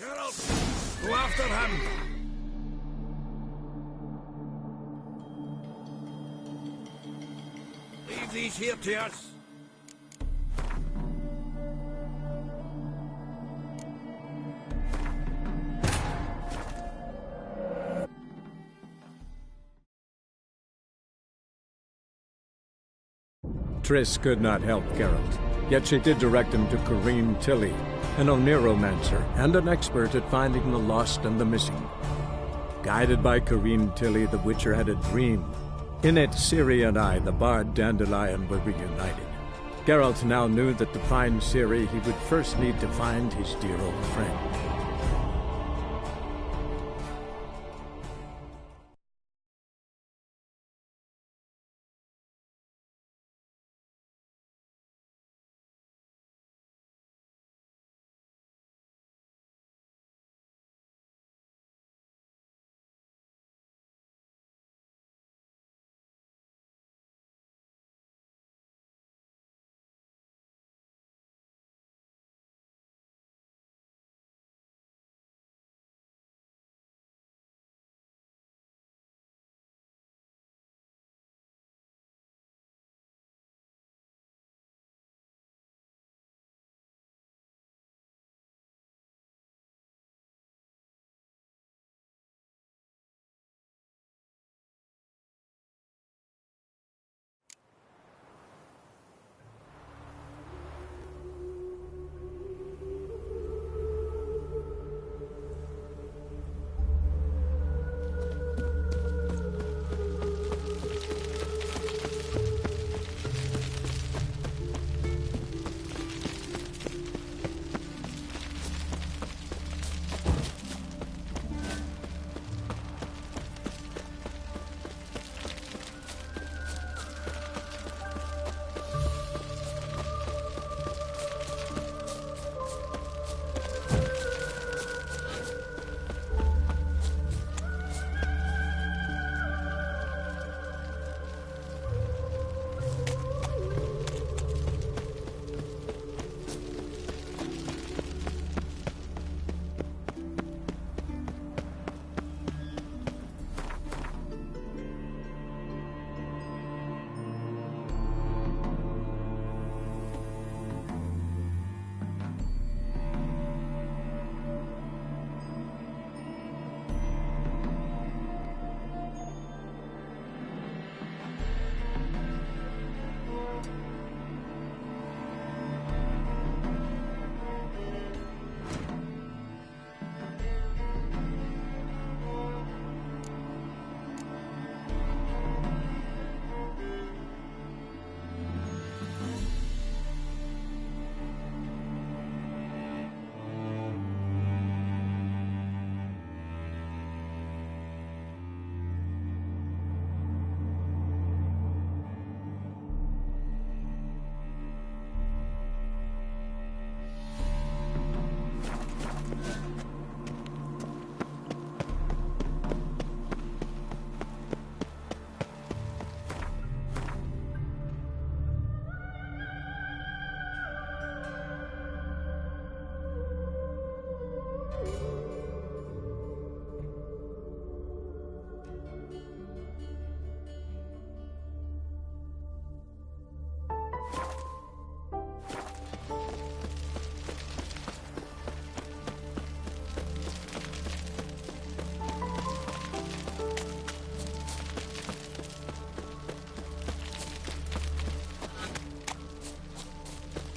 Geralt, go after him! Leave these here to us. Triss could not help Geralt, yet she did direct him to Corrine Tilly, an Oniromancer and an expert at finding the lost and the missing. Guided by Corrine Tilly, the Witcher had a dream. In it, Ciri and I, the bard Dandelion, were reunited. Geralt now knew that to find Ciri, he would first need to find his dear old friend.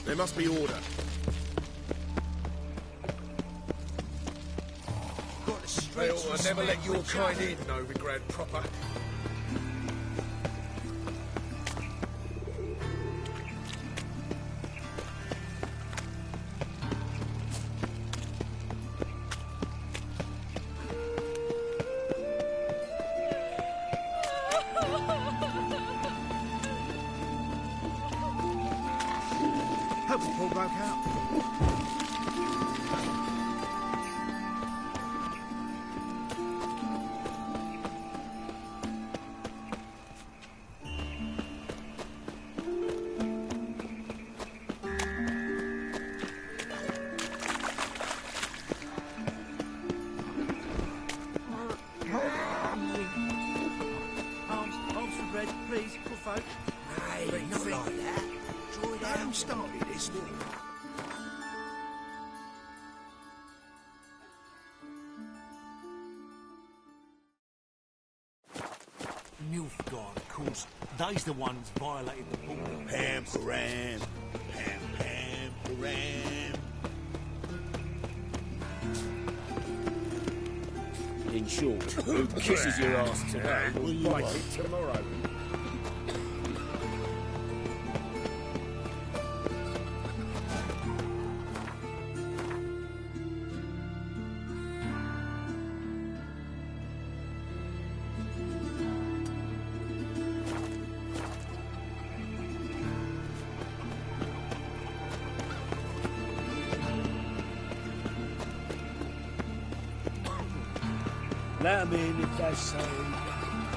There must be order. They ought to never let your kind in, Novigrad proper. Hope the pool broke out. Arms for bread, please, poor folk. Hey, not like that. Enjoy that. I'm started this war. Nilfgaard, of course. They's the ones violated the border. Pam, param. Pam, pam, param. In short, who kisses your ass today will bite it tomorrow. Let 'em in if they're sorry.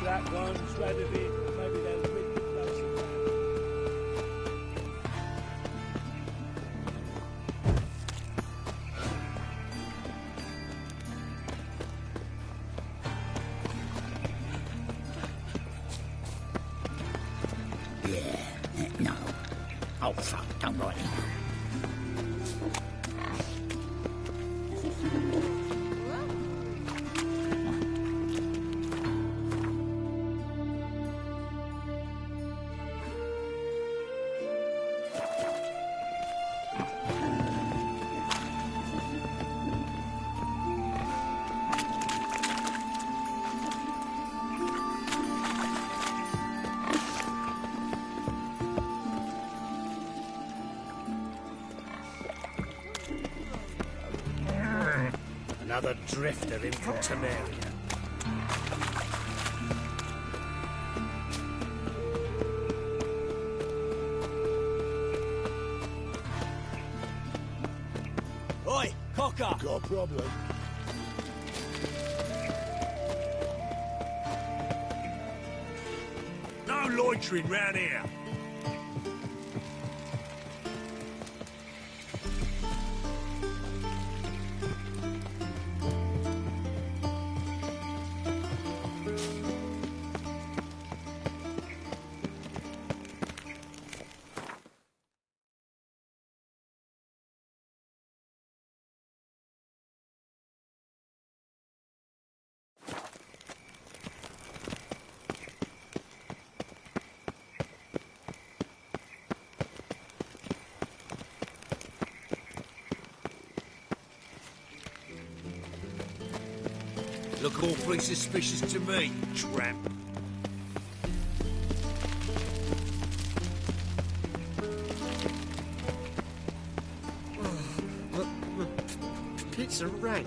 Black ones, red of it, maybe they'll rip the place apart. Yeah, no. Oh, fuck, don't write it. Another drifter in from Temeria. Oi, cocker! Got a problem. No loitering round here. Look awfully suspicious to me, tramp. Pizza rank.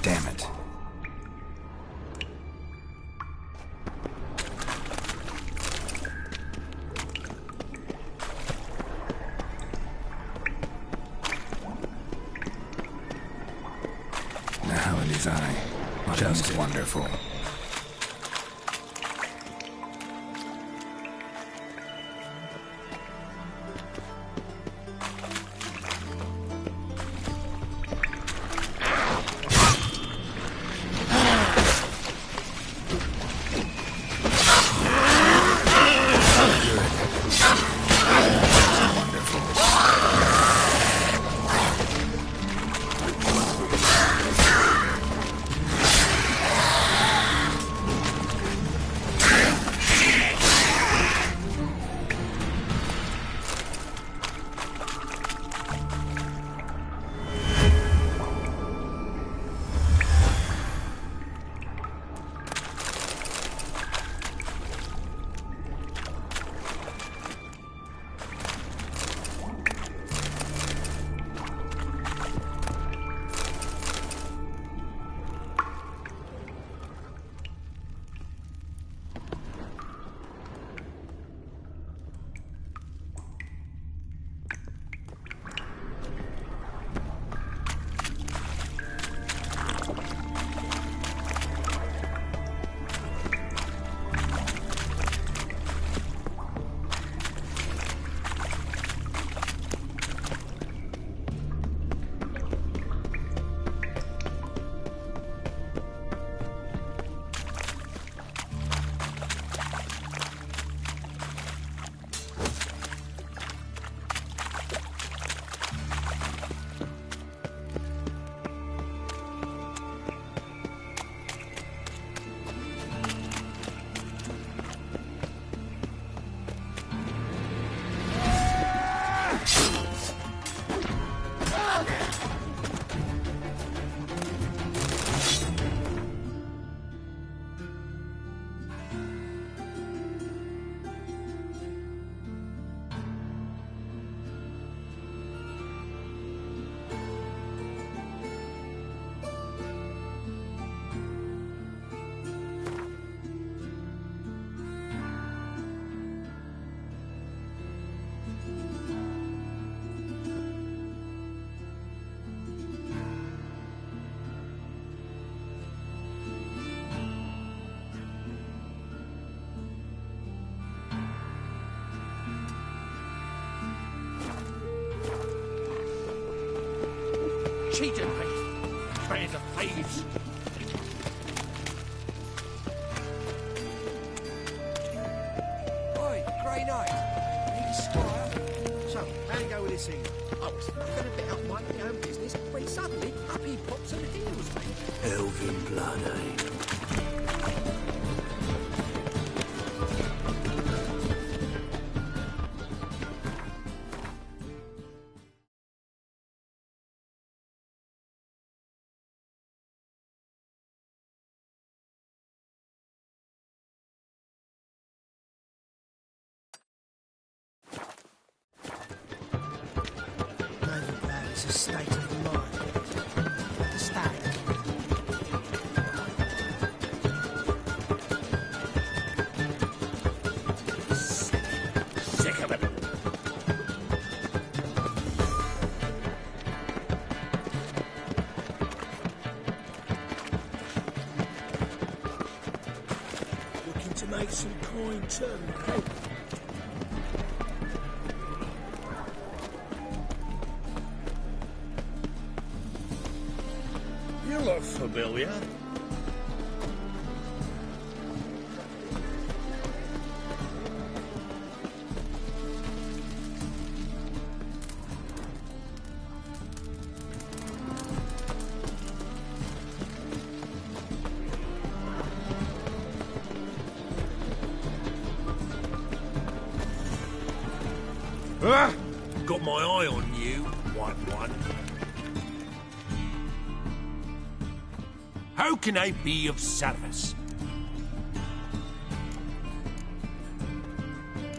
Damn it. Now it is I. Just wonderful. cheated, mate. Band of thieves. Oi, Grey Knight. Hey, Squire. So, how you go with this thing? I was going to bit up minding your own business when suddenly up he pops and the deal's made. Elven blood, eh? Naval Plan is a state of mind. Understand? Sick of it. Looking to make some coin too, eh? You look familiar. Ah! Got my eye on you, white one. How can I be of service?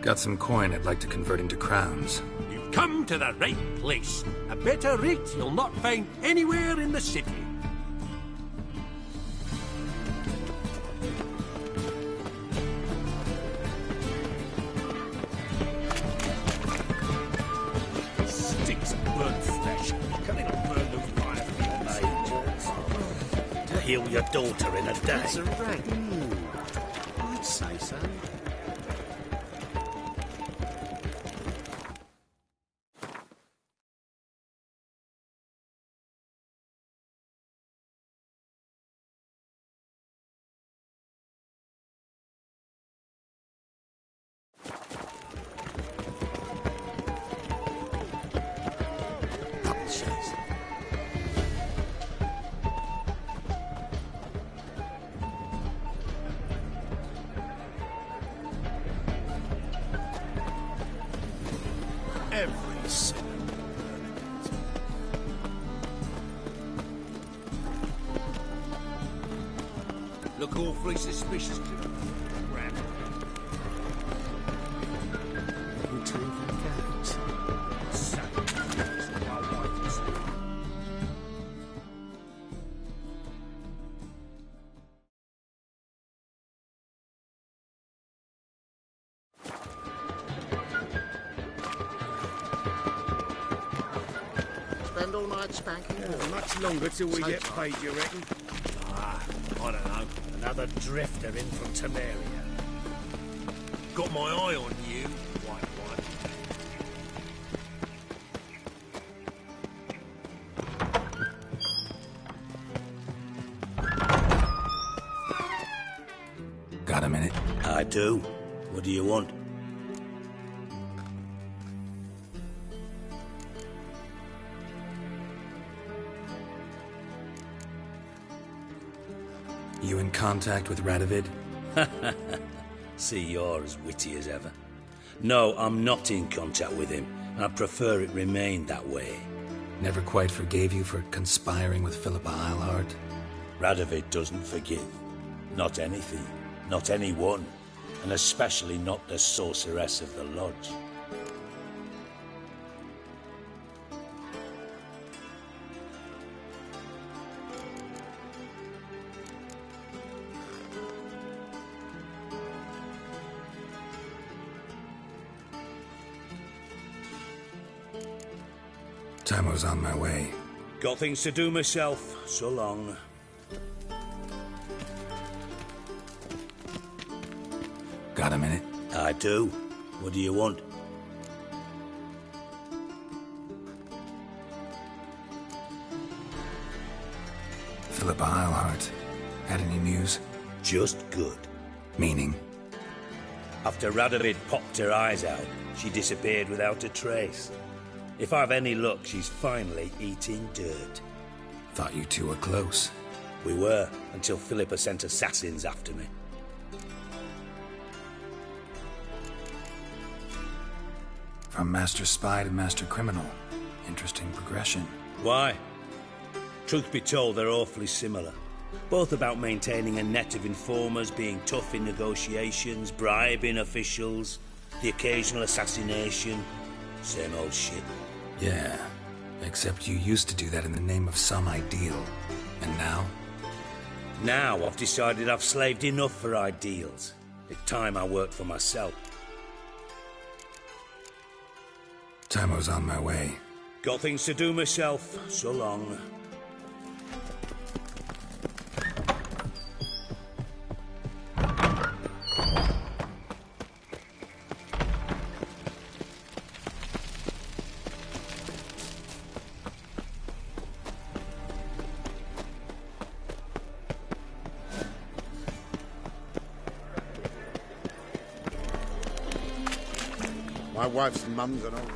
Got some coin I'd like to convert into crowns. You've come to the right place. A better rate you'll not find anywhere in the city. Stinks of burnt flesh. Can they not burn those fires for your maids? To heal your daughter in a day. It's a rag. I'd say so. Every single look awfully suspicious to them. Grab it. No time for games. So, that's what my wife would say. Spend all night spanking. Much longer till we So get tight. paid, you reckon? Ah, I don't know. Another drifter in from Temeria. Got my eye on you, white one. Got a minute? I do. What do you want? You in contact with Radovid? See, you're as witty as ever. No, I'm not in contact with him. I prefer it remained that way. Never quite forgave you for conspiring with Philippa Eilhart? Radovid doesn't forgive. Not anything. Not anyone. And especially not the sorceress of the Lodge. Time I was on my way. Got things to do myself. So long. Got a minute? I do. What do you want? Philippa Eilhart. Had any news? Just good. Meaning? After Radovid popped her eyes out, she disappeared without a trace. If I've any luck, she's finally eating dirt. Thought you two were close. We were, until Philippa sent assassins after me. From master spy to master criminal. Interesting progression. Why? Truth be told, they're awfully similar. Both about maintaining a net of informers, being tough in negotiations, bribing officials, the occasional assassination. Same old shit. Yeah, except you used to do that in the name of some ideal. And now? Now I've decided I've slaved enough for ideals. It's time I worked for myself. Time's on my way. Got things to do myself. So long. My wife's mum's an old...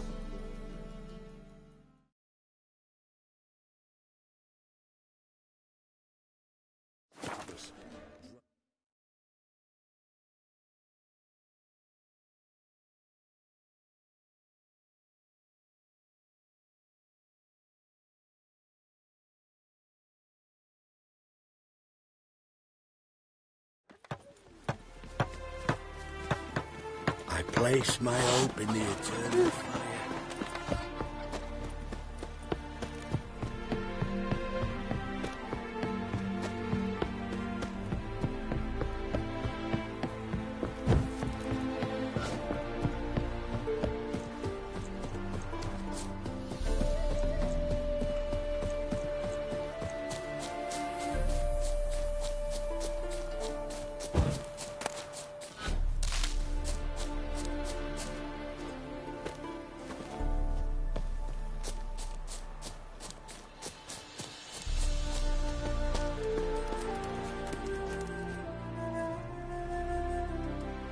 I place my hope in the eternal fire.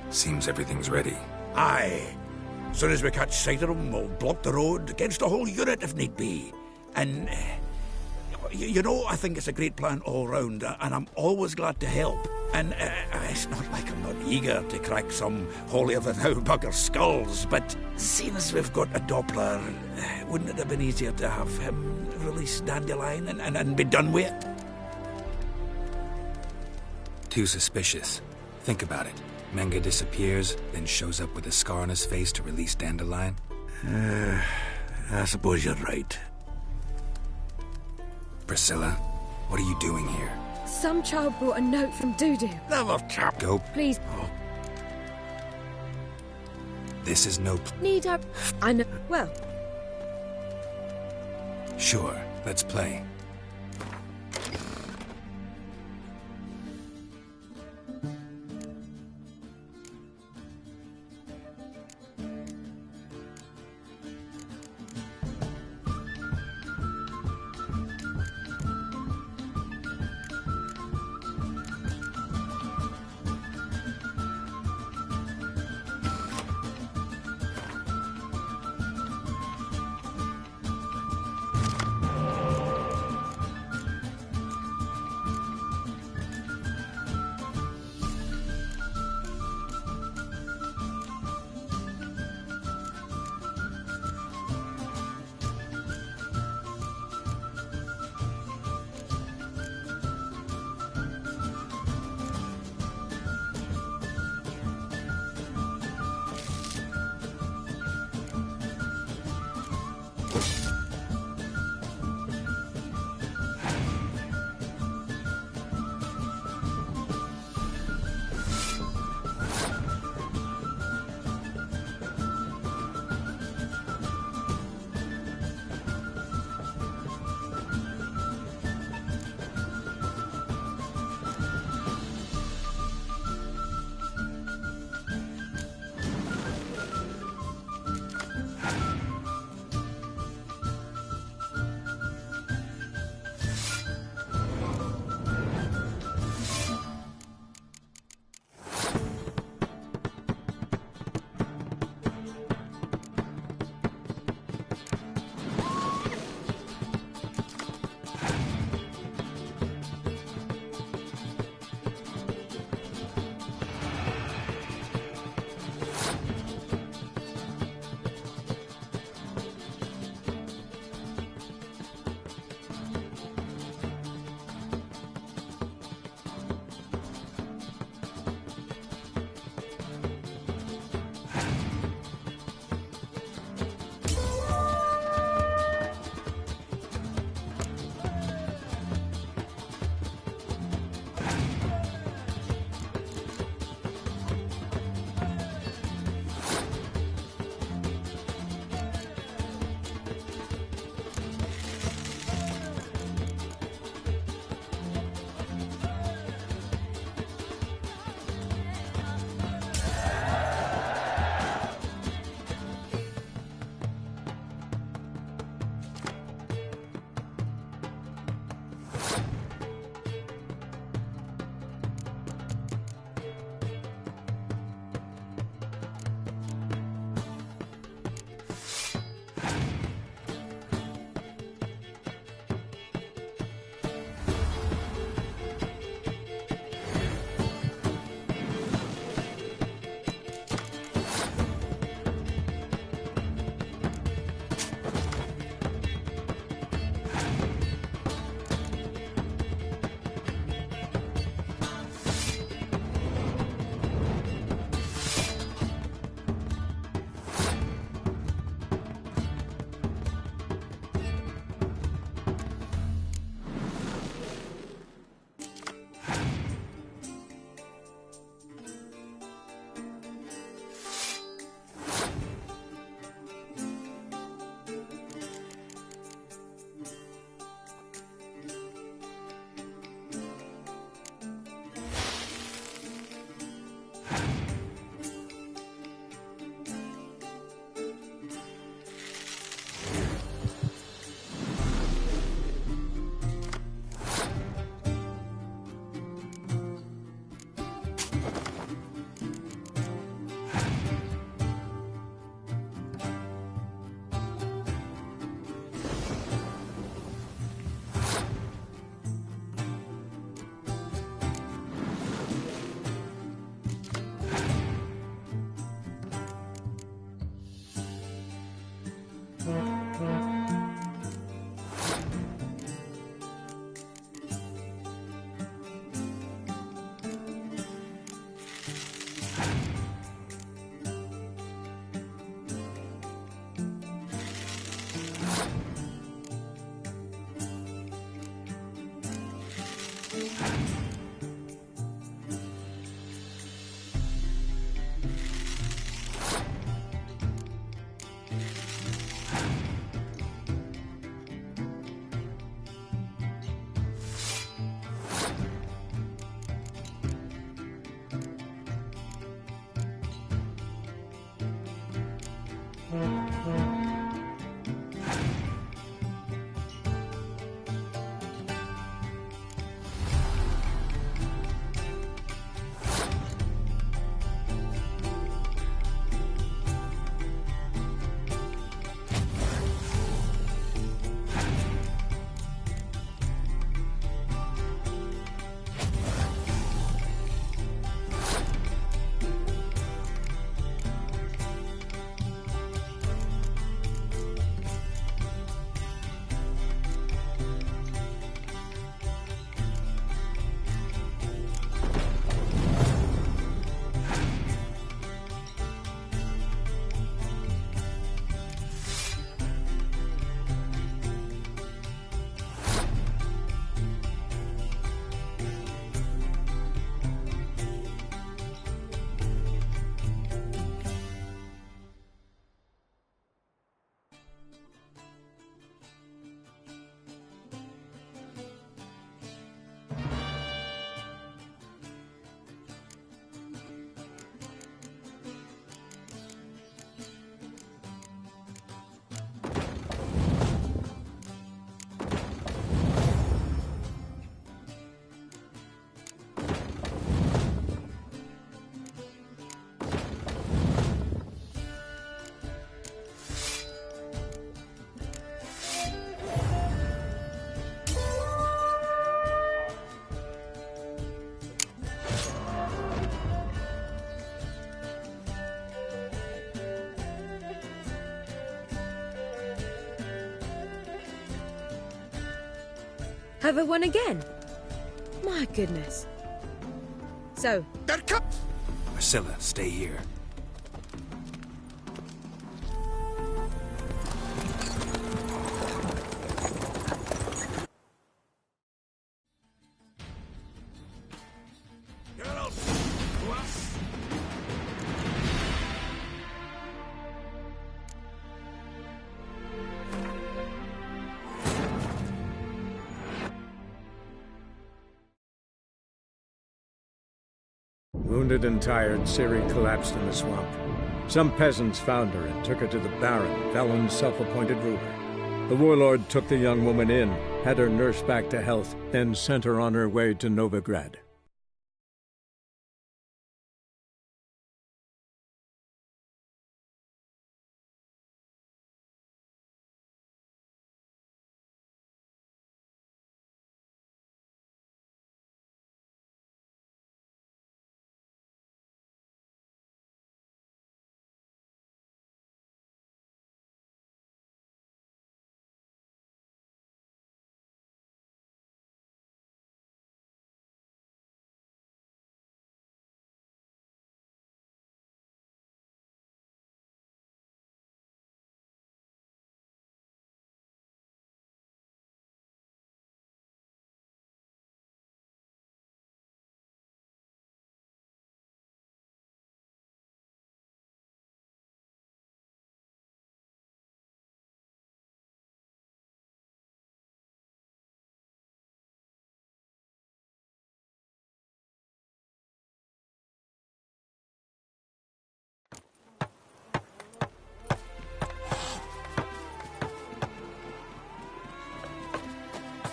Seems everything's ready. Aye. Soon as we catch sight of them, we'll block the road against the whole unit if need be. And, you know, I think it's a great plan all round, and I'm always glad to help. And it's not like I'm not eager to crack some holier-than-thou bugger skulls, but seeing as we've got a Doppler, wouldn't it have been easier to have him release Dandelion and be done with it? Too suspicious. Think about it. Menga disappears, then shows up with a scar on his face to release Dandelion. I suppose you're right. Priscilla, what are you doing here? Some child brought a note from Dudu. Never tap. Go. Please. Oh. This is no... Need I... I know... Well... Sure, let's play. Have I won again? My goodness. So... Priscilla, stay here. Wounded and tired, Ciri collapsed in the swamp. Some peasants found her and took her to the Baron, Velen's self-appointed ruler. The warlord took the young woman in, had her nursed back to health, then sent her on her way to Novigrad.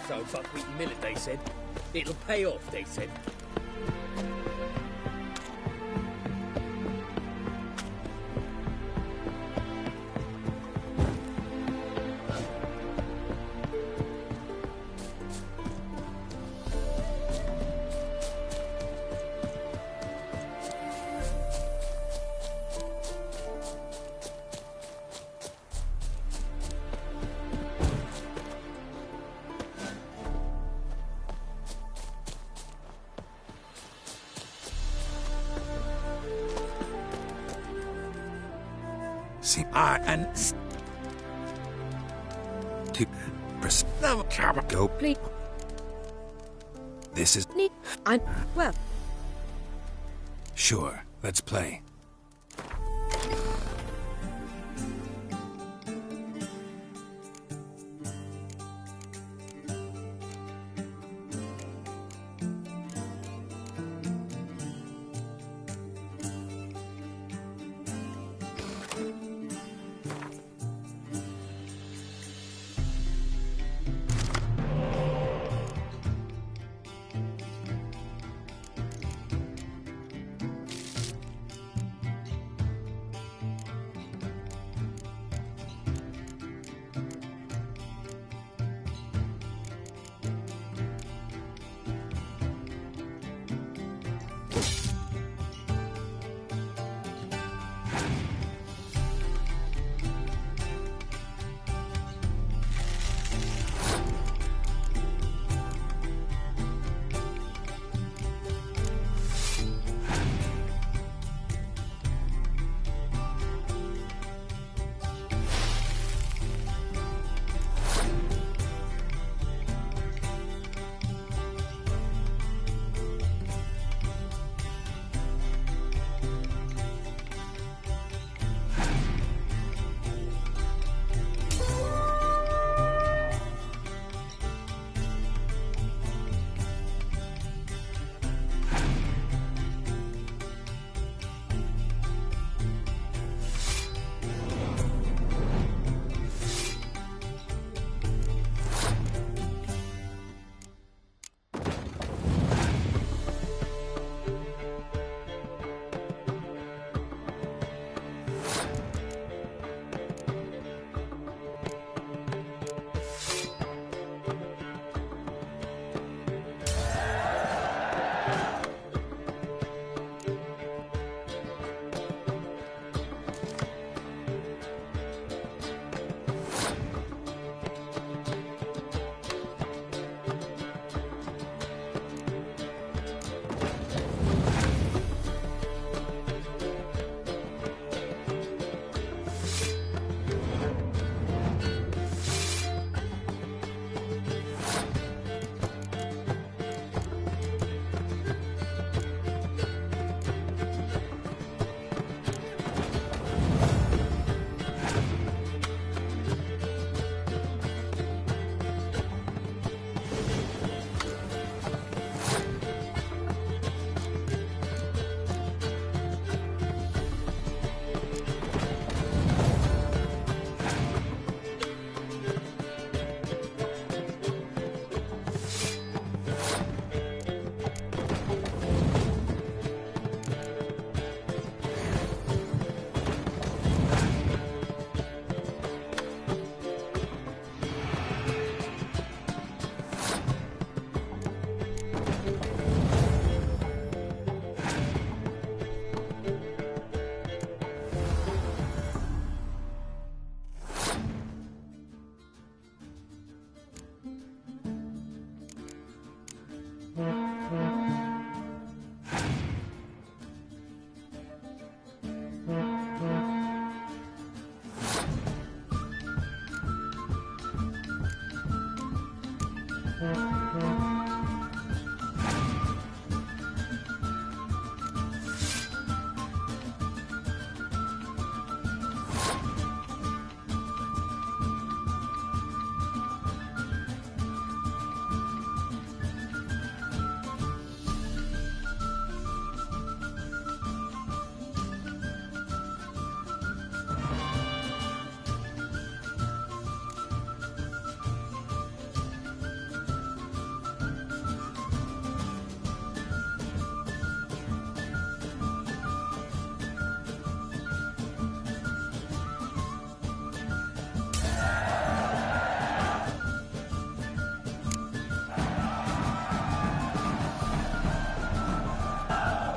So buckwheat and millet, they said. It'll pay off, they said. See, go. Please. This is... Well... Sure, let's play.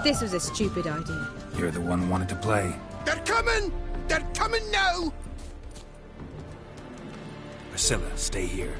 This was a stupid idea. You're the one who wanted to play. They're coming! They're coming now! Priscilla, stay here.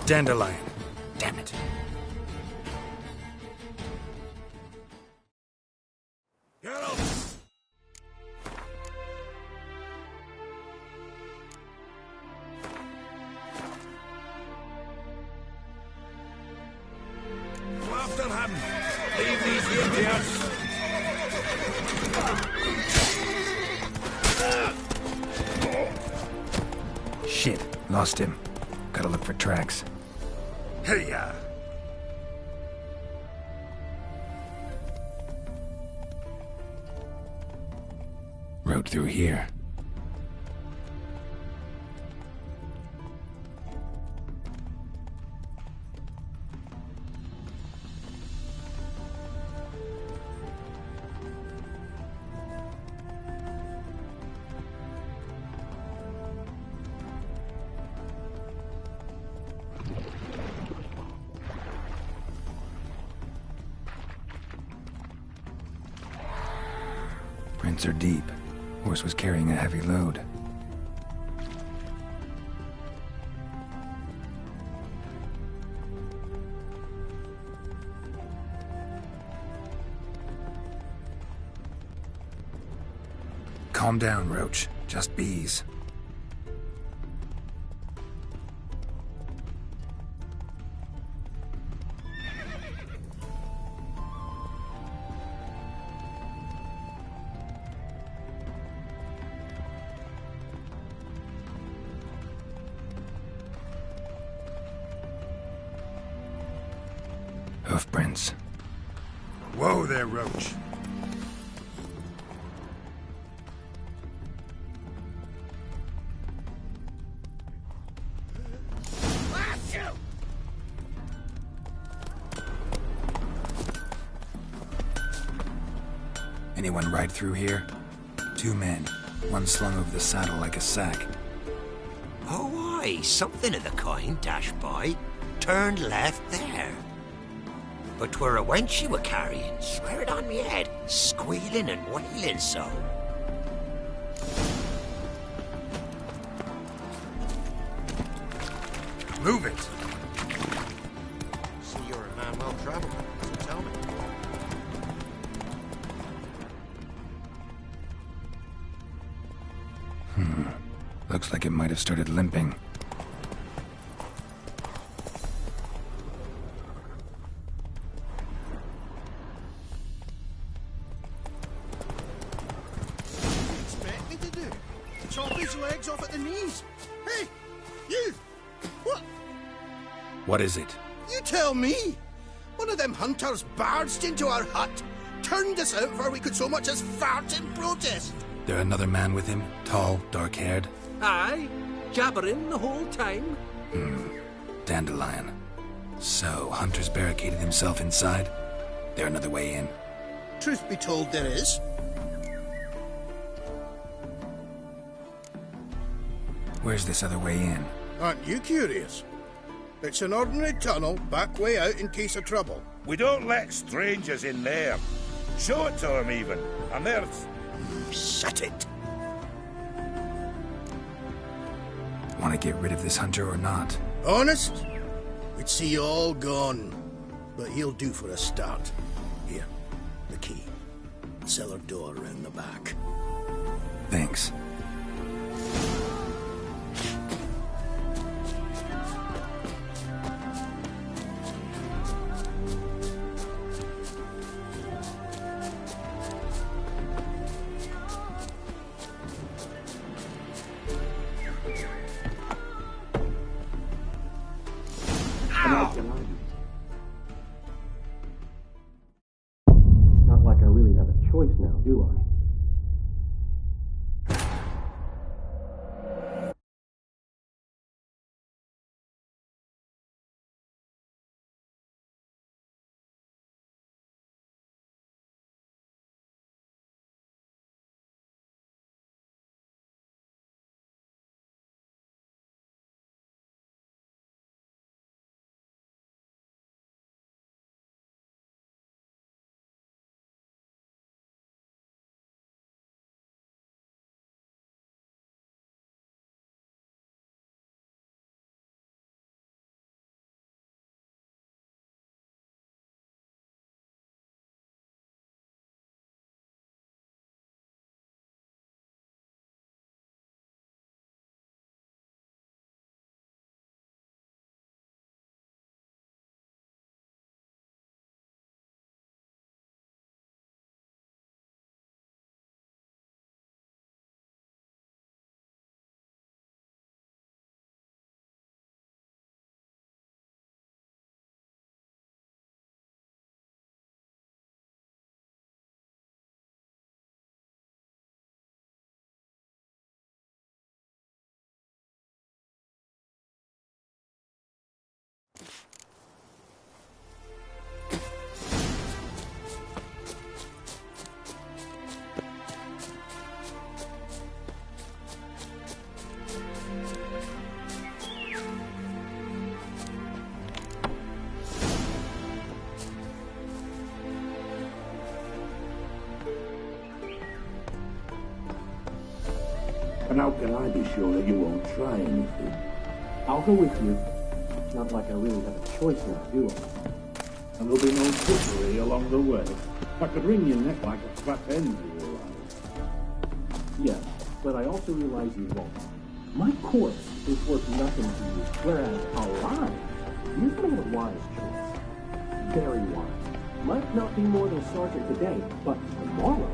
Dandelion. Damn it. After him! Leave these idiots! Shit. Lost him. Gotta look for tracks. Hey-ya! Road through here. Prints are deep. Horse was carrying a heavy load. Calm down, Roach. Just bees. Hoofprints. Whoa there, Roach. Anyone ride through here? 2 men. One slung over the saddle like a sack. Oh, aye, something of the kind dashed by. Turned left there. But 'twere a wench you were carrying, swear it on me head, squealing and wailing so. Move it! See, you're a man well traveled, so tell me. Looks like it might have started limping. Expect me to do? Chop his legs off at the knees? Hey, you! What? What is it? You tell me! One of them hunters barged into our hut, turned us out before we could so much as fart in protest. There another man with him? Tall, dark-haired? Aye, jabbering the whole time. Dandelion. So, Hunter's barricaded himself inside? There another way in? Truth be told, there is. Where's this other way in? Aren't you curious? It's an ordinary tunnel, back way out in case of trouble. We don't let strangers in there. Show it to them, even. And there's... Shut it. Want to get rid of this hunter or not? Honest? We'd see you all gone. But he'll do for a start. Here, the key. Cellar door around the back. Thanks. Not like I really have a choice now, do I? And how can I be sure that you won't try anything? I'll go with you. It's not like I really have a choice now, do I? And there'll be no trickery along the way. I could wring your neck like a fat hen, you realize. Yes, but I also realize you won't. My corpse is worth nothing to you, whereas alive, you've made a wise choice. Very wise. Might not be more than sergeant today, but tomorrow...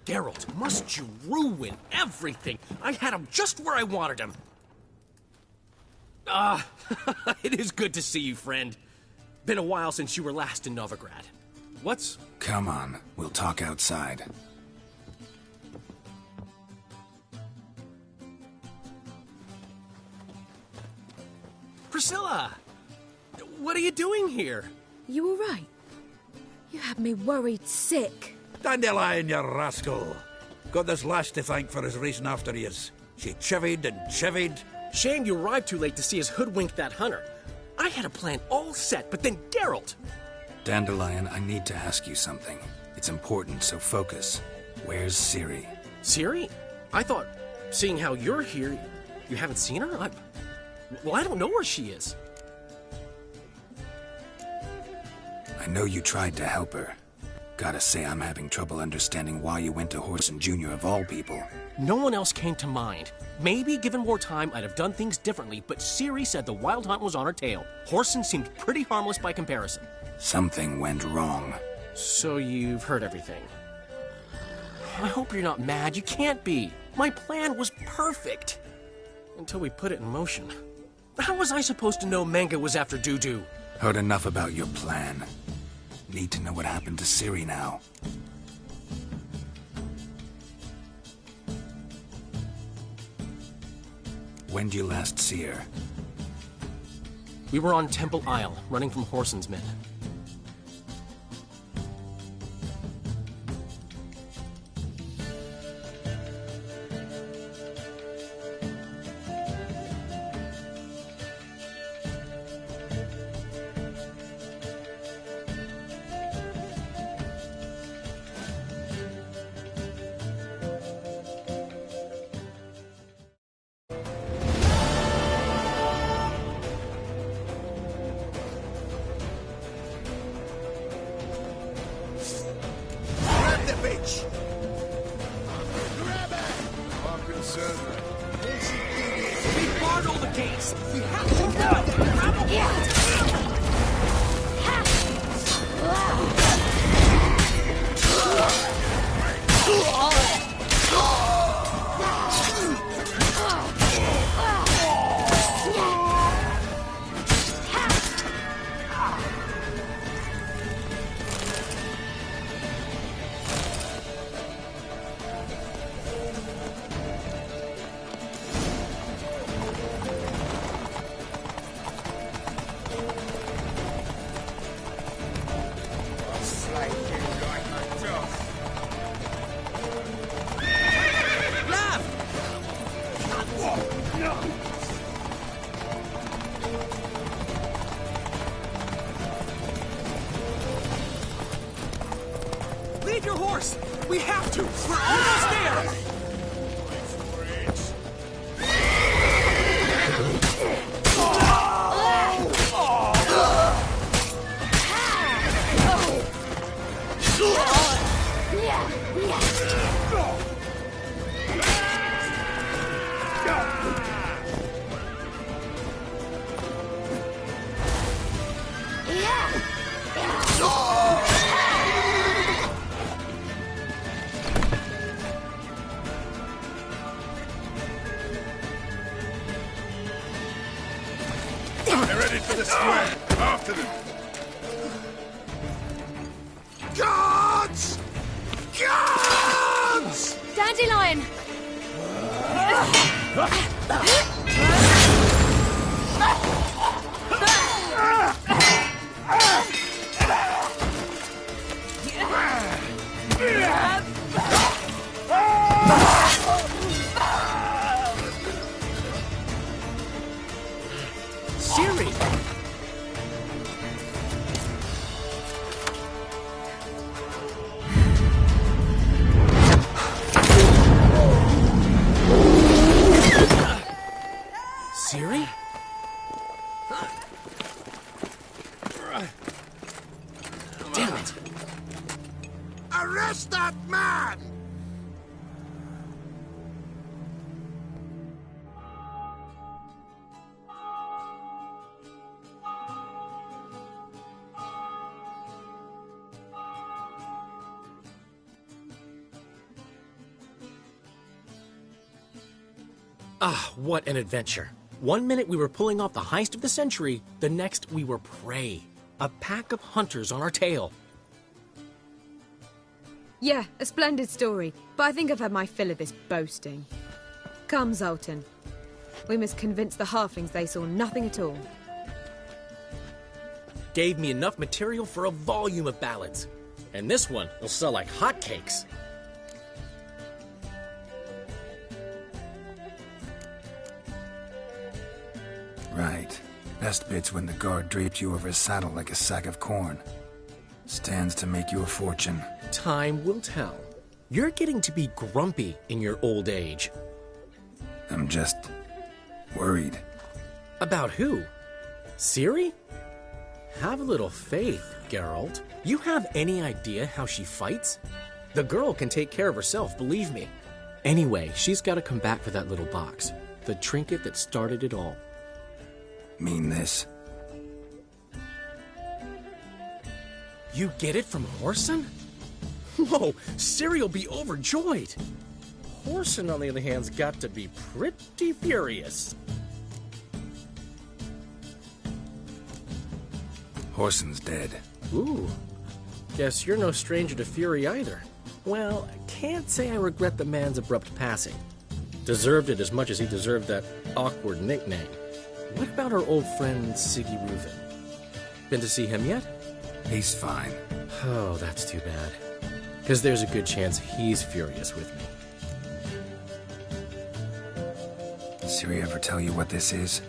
Geralt, must you ruin everything? I had him just where I wanted him. It is good to see you, friend. Been a while since you were last in Novigrad. What's... Come on, we'll talk outside. Priscilla! What are you doing here? You all right? You had me worried sick. Dandelion, you rascal. Got this lass to thank for his racing after yous. She chivied and chivied. Shame you arrived too late to see us hoodwink that hunter. I had a plan all set, but then Geralt... Dandelion, I need to ask you something. It's important, so focus. Where's Ciri? Ciri? I thought, seeing how you're here, you haven't seen her? Well, I don't know where she is. I know you tried to help her. Gotta say, I'm having trouble understanding why you went to Whoreson Jr. of all people. No one else came to mind. Maybe, given more time, I'd have done things differently, but Ciri said the Wild Hunt was on her tail. Whoreson seemed pretty harmless by comparison. Something went wrong. So you've heard everything? I hope you're not mad. You can't be. My plan was perfect. Until we put it in motion. How was I supposed to know Manga was after Dudu? Heard enough about your plan. Need to know what happened to Ciri now. When did you last see her? We were on Temple Isle, running from Whoreson's men. Grab the bitch! Grab it! I'm concerned. We barred all the gates! We have to grab them! Leave your horse! We have to! We're almost there! They're headed for the square. After them. Guards! Guards! Dandelion! Ciri! Ciri? Damn it! Arrest that man! Ah, what an adventure. One minute we were pulling off the heist of the century, the next we were prey. A pack of hunters on our tail. Yeah, a splendid story, but I think I've had my fill of this boasting. Come, Zoltan. We must convince the halflings they saw nothing at all. Gave me enough material for a volume of ballads. And this one will sell like hotcakes. Right. Best bit's when the guard draped you over his saddle like a sack of corn. Stands to make you a fortune. Time will tell. You're getting to be grumpy in your old age. I'm just worried. About who? Ciri? Have a little faith, Geralt. You have any idea how she fights? The girl can take care of herself, believe me. Anyway, she's got to come back for that little box. The trinket that started it all. Mean this. You get it from Whoreson? Whoa, Ciri'll be overjoyed. Whoreson, on the other hand, has got to be pretty furious. Whoreson's dead. Ooh, guess you're no stranger to fury either. Well, I can't say I regret the man's abrupt passing. Deserved it as much as he deserved that awkward nickname. What about our old friend Siggy Reuven? Been to see him yet? He's fine. Oh, that's too bad. Because there's a good chance he's furious with me. Ciri ever tell you what this is?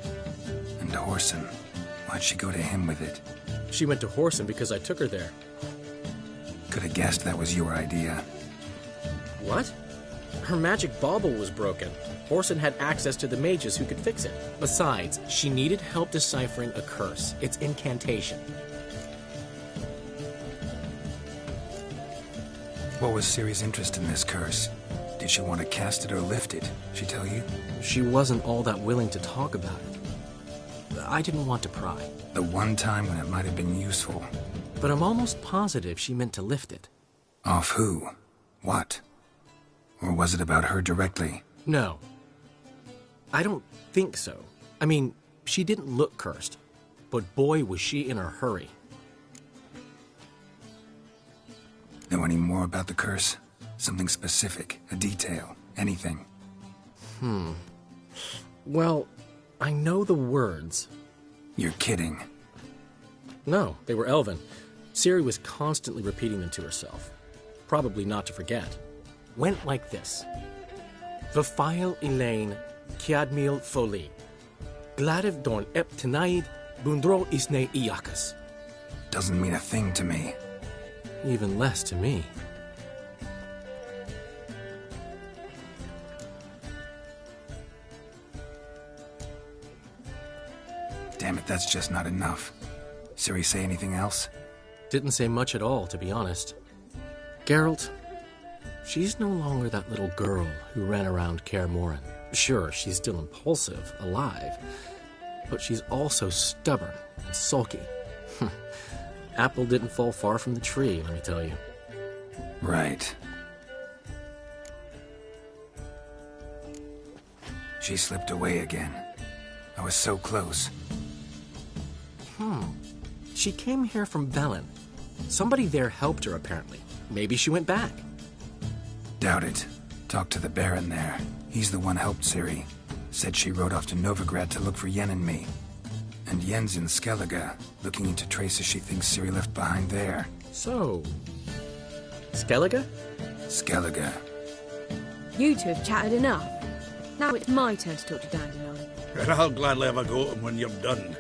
And Whoreson, why'd she go to him with it? She went to Whoreson because I took her there. Could have guessed that was your idea. What? Her magic bauble was broken. Whoreson had access to the mages who could fix it. Besides, she needed help deciphering a curse. It's incantation. What was Ciri's interest in this curse? Did she want to cast it or lift it? She tell you? She wasn't all that willing to talk about it. I didn't want to pry. The one time when it might have been useful. But I'm almost positive she meant to lift it. Off who? What? Or was it about her directly? No. I don't think so. I mean, she didn't look cursed. But boy, was she in a hurry. Know any more about the curse? Something specific, a detail, anything? Well, I know the words. You're kidding. No, they were Elven. Ciri was constantly repeating them to herself. Probably not to forget. Went like this. Vafile Elaine Kiadmil Foli. Gladiv Dorn Ep Tenaid Bundro Isne Iakas. Doesn't mean a thing to me. Even less to me. Damn it, that's just not enough. Ciri say anything else? Didn't say much at all, to be honest. Geralt, she's no longer that little girl who ran around Kaer Morhen. Sure, she's still impulsive, alive, but she's also stubborn and sulky. Apple didn't fall far from the tree, let me tell you. Right. She slipped away again. I was so close. She came here from Velen. Somebody there helped her, apparently. Maybe she went back. Doubt it. Talked to the Baron there. He's the one helped Ciri. Said she rode off to Novigrad to look for Yen and me. And Yen's in Skellige, looking into traces she thinks Ciri left behind there. So, Skellige? Skellige. You two have chatted enough. Now it's my turn to talk to Dandelion. And I'll gladly have a go at him when you're done.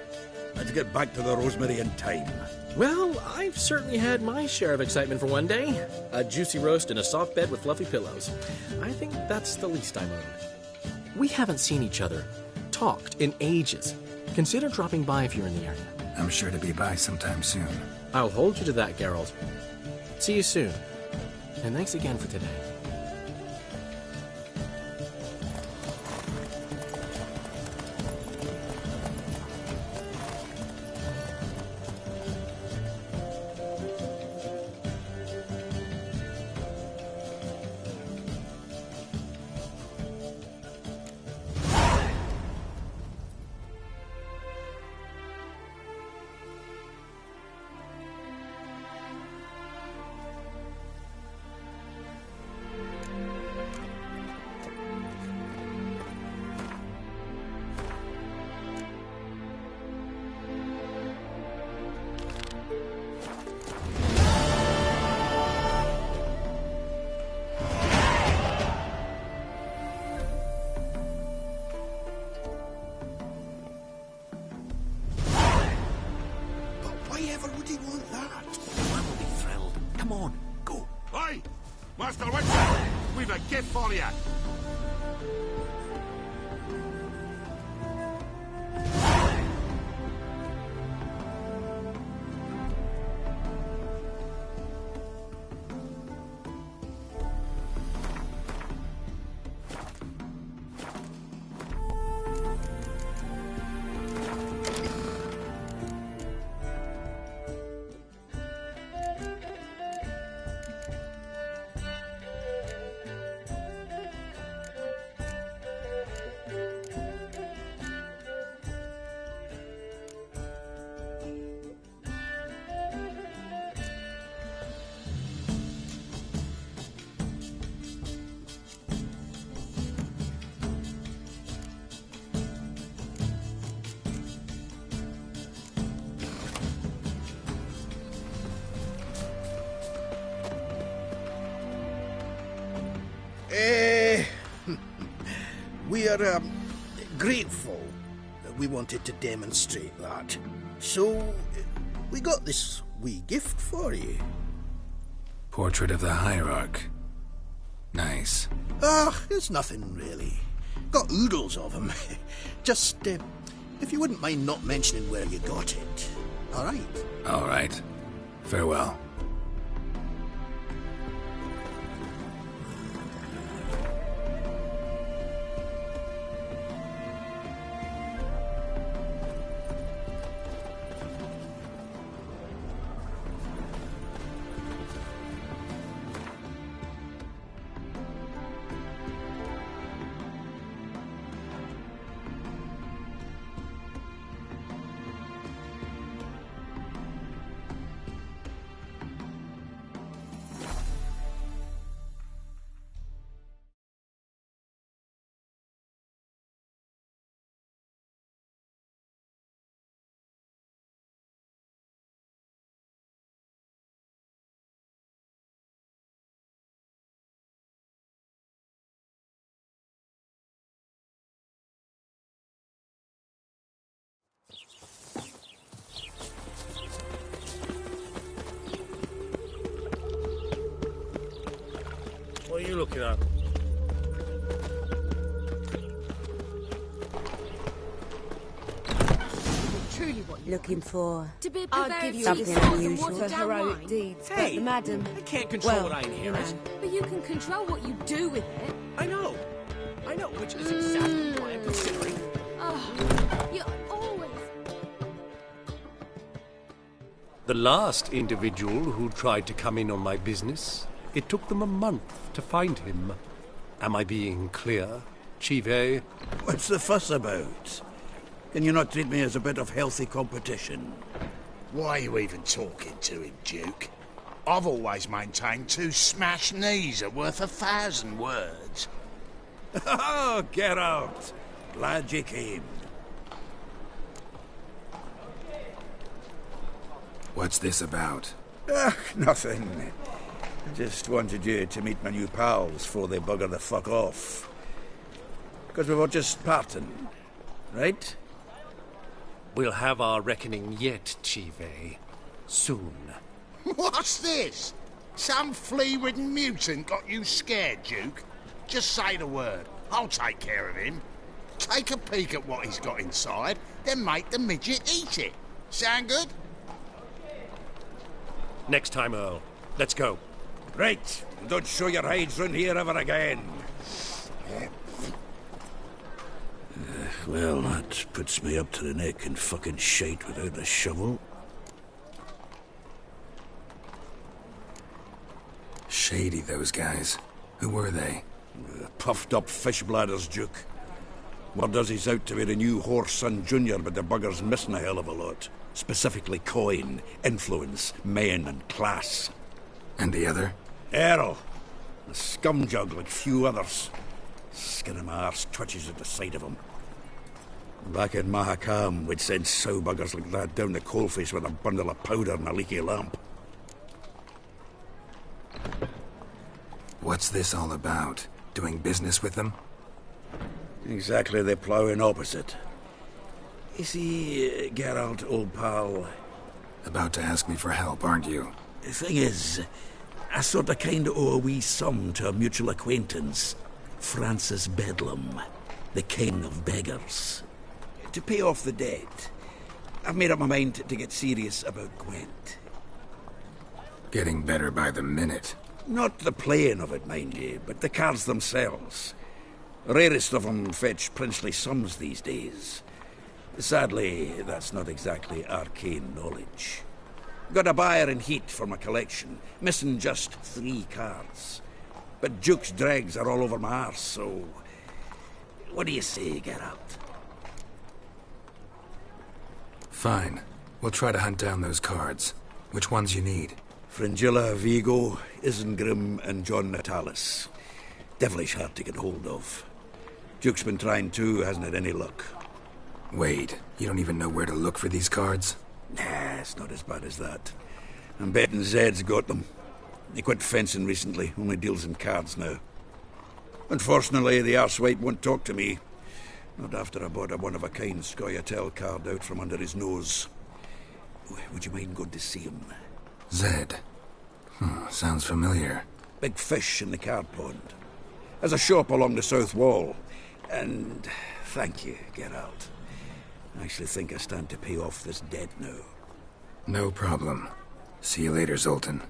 Let's get back to the Rosemary in time. Well, I've certainly had my share of excitement for one day. A juicy roast in a soft bed with fluffy pillows. I think that's the least I'm owed. We haven't seen each other, talked in ages. Consider dropping by if you're in the area. I'm sure to be by sometime soon. I'll hold you to that, Geralt. See you soon. And thanks again for today. Master Witcher, we've a gift for you. We are, grateful that we wanted to demonstrate that. So, we got this wee gift for you. Portrait of the Hierarch. Nice. It's nothing really. Got oodles of them. Just, if you wouldn't mind not mentioning where you got it. All right? All right. Farewell. What are you looking at? Truly what you're looking for? To be I'll give you something unusual for heroic deeds, Hey, but madam, I can't control well, what I inherit. But you can control what you do with it. I know, which is exactly what I'm considering. You're always... The last individual who tried to come in on my business, it took them a month to find him. Am I being clear, Chive? What's the fuss about? Can you not treat me as a bit of healthy competition? Why are you even talking to him, Duke? I've always maintained 2 smashed knees are worth 1,000 words. Oh, Geralt! Glad you came. What's this about? Nothing. I just wanted you to meet my new pals before they bugger the fuck off. Because we were just parting, right? We'll have our reckoning yet, Chive. Soon. What's this? Some flea-ridden mutant got you scared, Duke? Just say the word. I'll take care of him. Take a peek at what he's got inside, then make the midget eat it. Sound good? Next time, Earl. Let's go. Right. Don't show your hides round here ever again. Well, that puts me up to the neck in fucking shite without a shovel. Shady, those guys. Who were they? Puffed up fish bladders, Duke. Word does he's out to be the new Horse Son Jr., but the bugger's missing a hell of a lot. Specifically coin, influence, men, and class. And the other? Earl. A scumjug like few others. Skin of my arse twitches at the sight of him. Back in Mahakam, we'd send sow buggers like that down the coalface with a bundle of powder and a leaky lamp. What's this all about? Doing business with them? Exactly the ploughing opposite. You see, Geralt, old pal... About to ask me for help, aren't you? The thing is, I sort of kind of owe a wee sum to a mutual acquaintance. Francis Bedlam, the king of beggars. To pay off the debt, I've made up my mind to get serious about Gwent. Getting better by the minute. Not the playing of it, mind you, but the cards themselves. Rarest of them fetch princely sums these days. Sadly, that's not exactly arcane knowledge. Got a buyer in heat for my collection, missing just 3 cards. But Duke's dregs are all over my arse, so... What do you say, Geralt? Fine. We'll try to hunt down those cards. Which ones you need? Fringilla, Vigo, Isengrim, and John Natalis. Devilish hard to get hold of. Duke's been trying too, hasn't had any luck. Wait, you don't even know where to look for these cards? Nah, it's not as bad as that. I'm betting Zed's got them. He quit fencing recently, only deals in cards now. Unfortunately, the arsewite won't talk to me. Not after I bought a one-of-a-kind Scoia'tael card out from under his nose. Would you mind going to see him? Zed. Sounds familiar. Big fish in the card pond. Has a shop along the south wall. And thank you, Geralt. I actually think I stand to pay off this debt now. No problem. See you later, Zoltan.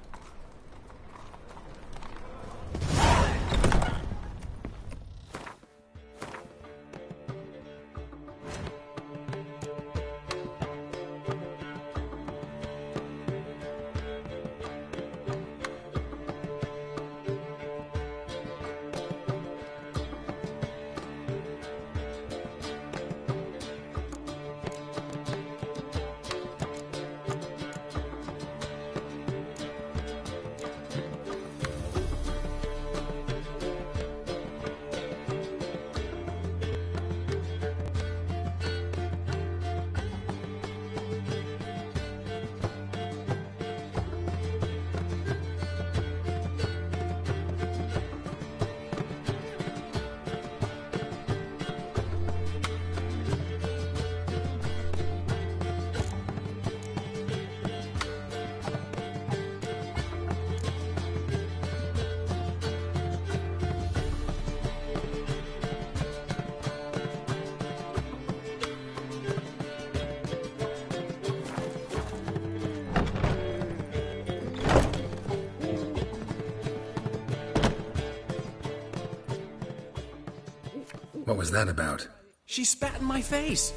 What was that about? She spat in my face.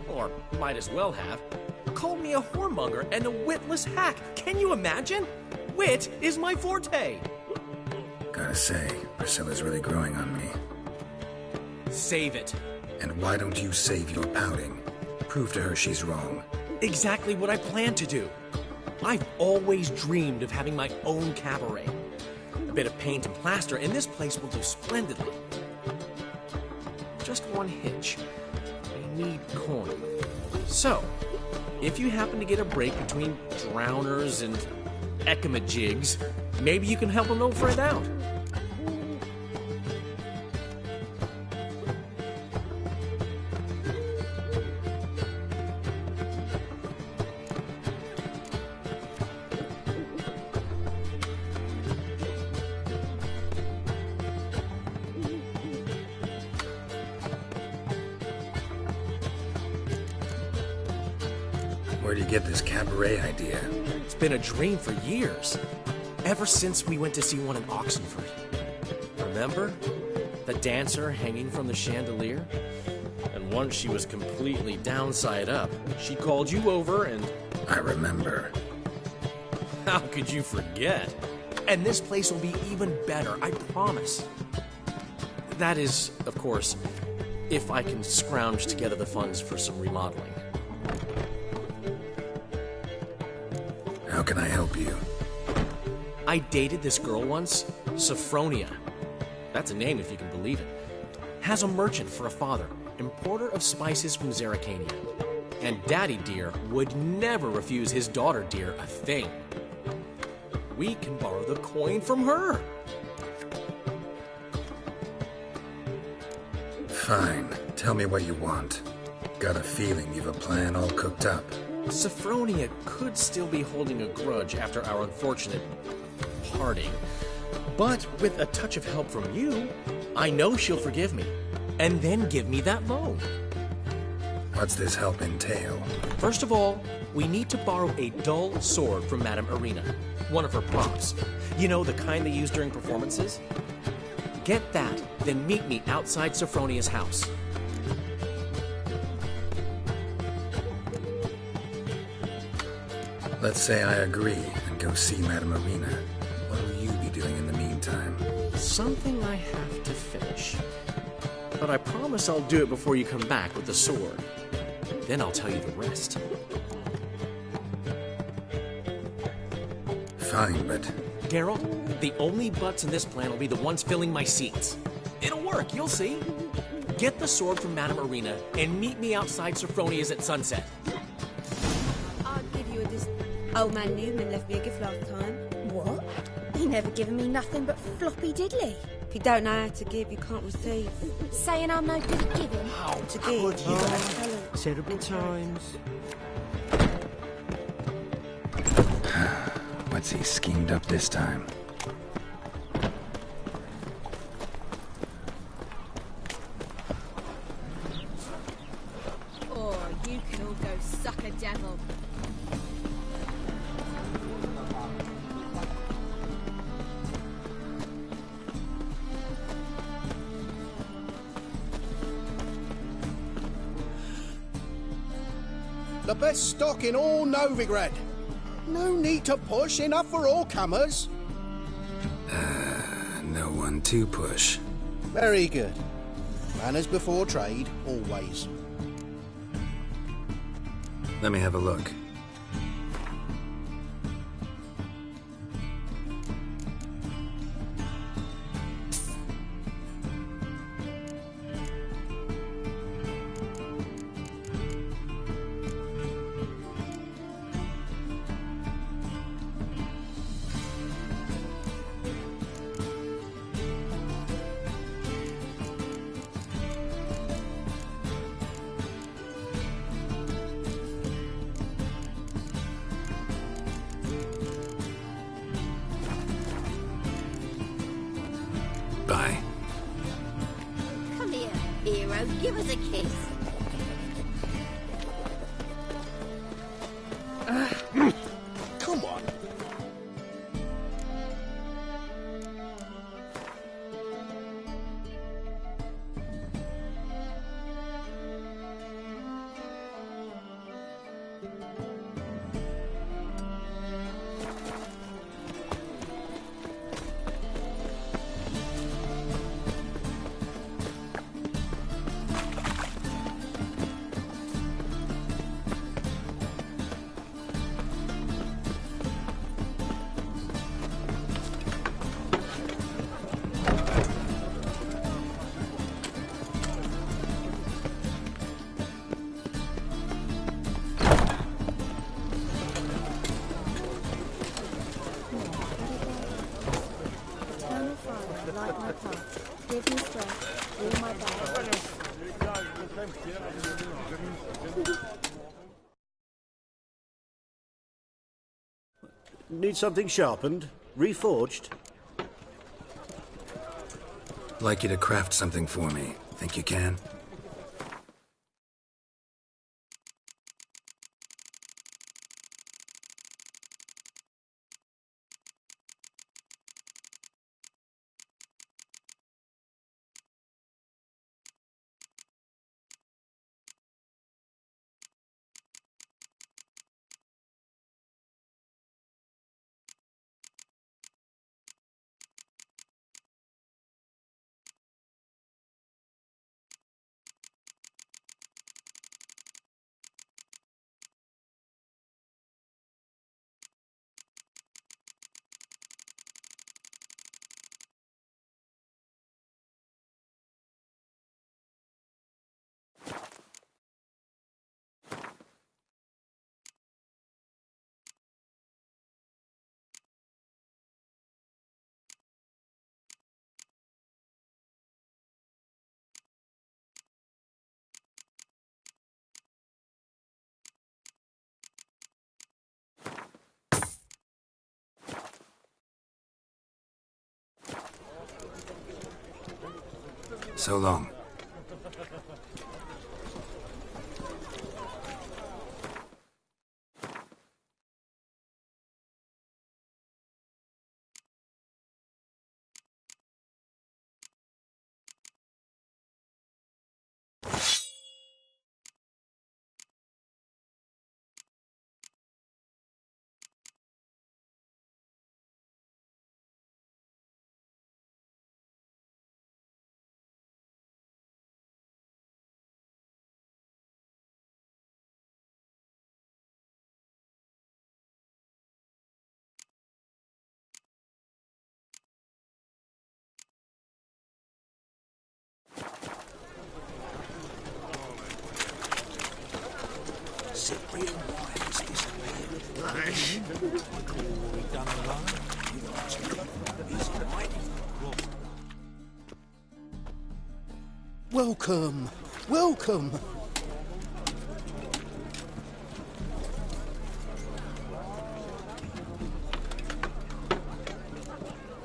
Or might as well have. Called me a whoremonger and a witless hack. Can you imagine? Wit is my forte. Gotta say, Priscilla's really growing on me. Save it. And why don't you save your pouting? Prove to her she's wrong. Exactly what I plan to do. I've always dreamed of having my own cabaret. A bit of paint and plaster, and this place will do splendidly. Just one hitch. I need coin. So, if you happen to get a break between drowners and ecamajigs, maybe you can help a little friend out. Where'd you get this cabaret idea? It's been a dream for years. Ever since we went to see one in Oxenford. Remember? The dancer hanging from the chandelier? And once she was completely downside up, she called you over and... I remember. How could you forget? And this place will be even better, I promise. That is, of course, if I can scrounge together the funds for some remodeling. How can I help you? I dated this girl once, Sophronia. That's a name if you can believe it. Has a merchant for a father, importer of spices from Zerrikania. And Daddy Dear would never refuse his daughter Dear a thing. We can borrow the coin from her. Fine. Tell me what you want. Got a feeling you've a plan all cooked up. Sophronia could still be holding a grudge after our unfortunate parting. But with a touch of help from you, I know she'll forgive me. And then give me that loan. What's this help entail? First of all, we need to borrow a dull sword from Madame Irina. One of her props. You know, the kind they use during performances? Get that, then meet me outside Sophronia's house. Let's say I agree and go see Madame Irina. What will you be doing in the meantime? Something I have to finish. But I promise I'll do it before you come back with the sword. Then I'll tell you the rest. Fine, but... Geralt, the only butts in this plan will be the ones filling my seats. It'll work, you'll see. Get the sword from Madame Irina and meet me outside Sophronia's at sunset. I'll give you a Old man Newman left me a gift last time. What? He never given me nothing but floppy diddly. If you don't know how to give, you can't receive. Saying I'm no good at giving? To give, you gotta tell it. Terrible times. What's he schemed up this time? Oh, you can all go suck a devil. The best stock in all Novigrad. No need to push, enough for all comers. No one to push. Very good. Manners before trade, always. Let me have a look. Bye. Come here, hero. Give us a kiss. Come on. Eternal Father, light my path. Give me strength. All my Need something sharpened? Reforged? Like you to craft something for me. Think you can? So long. Cyprian Wines disappeared. Flash. We've done alone. You watch him. He's in hiding. Welcome. Welcome.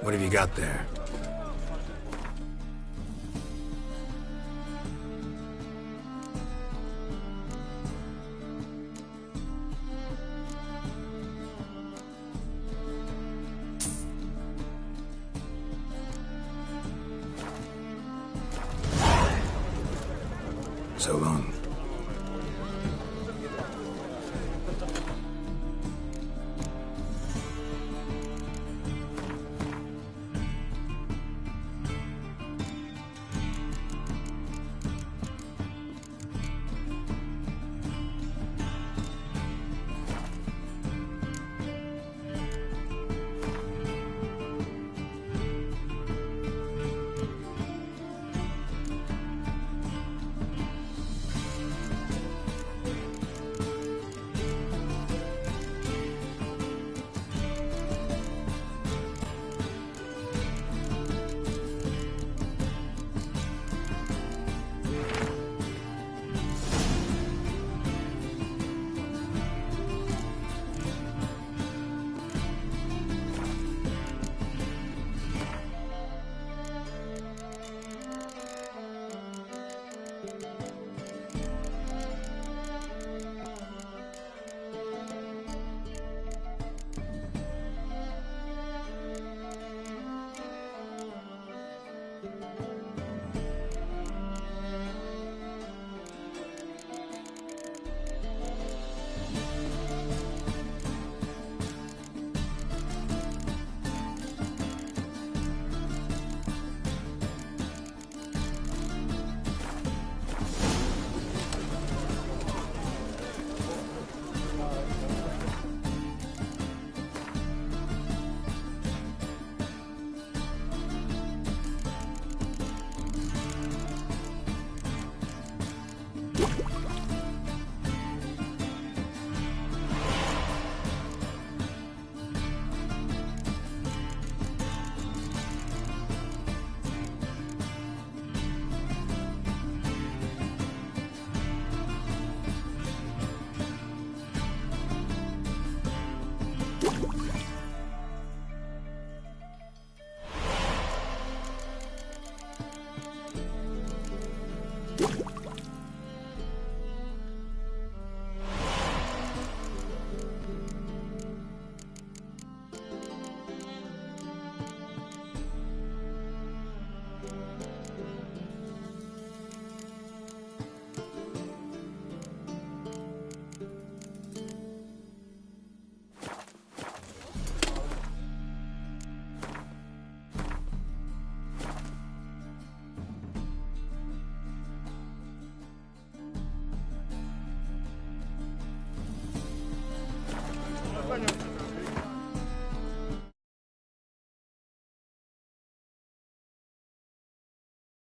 What have you got there? So long.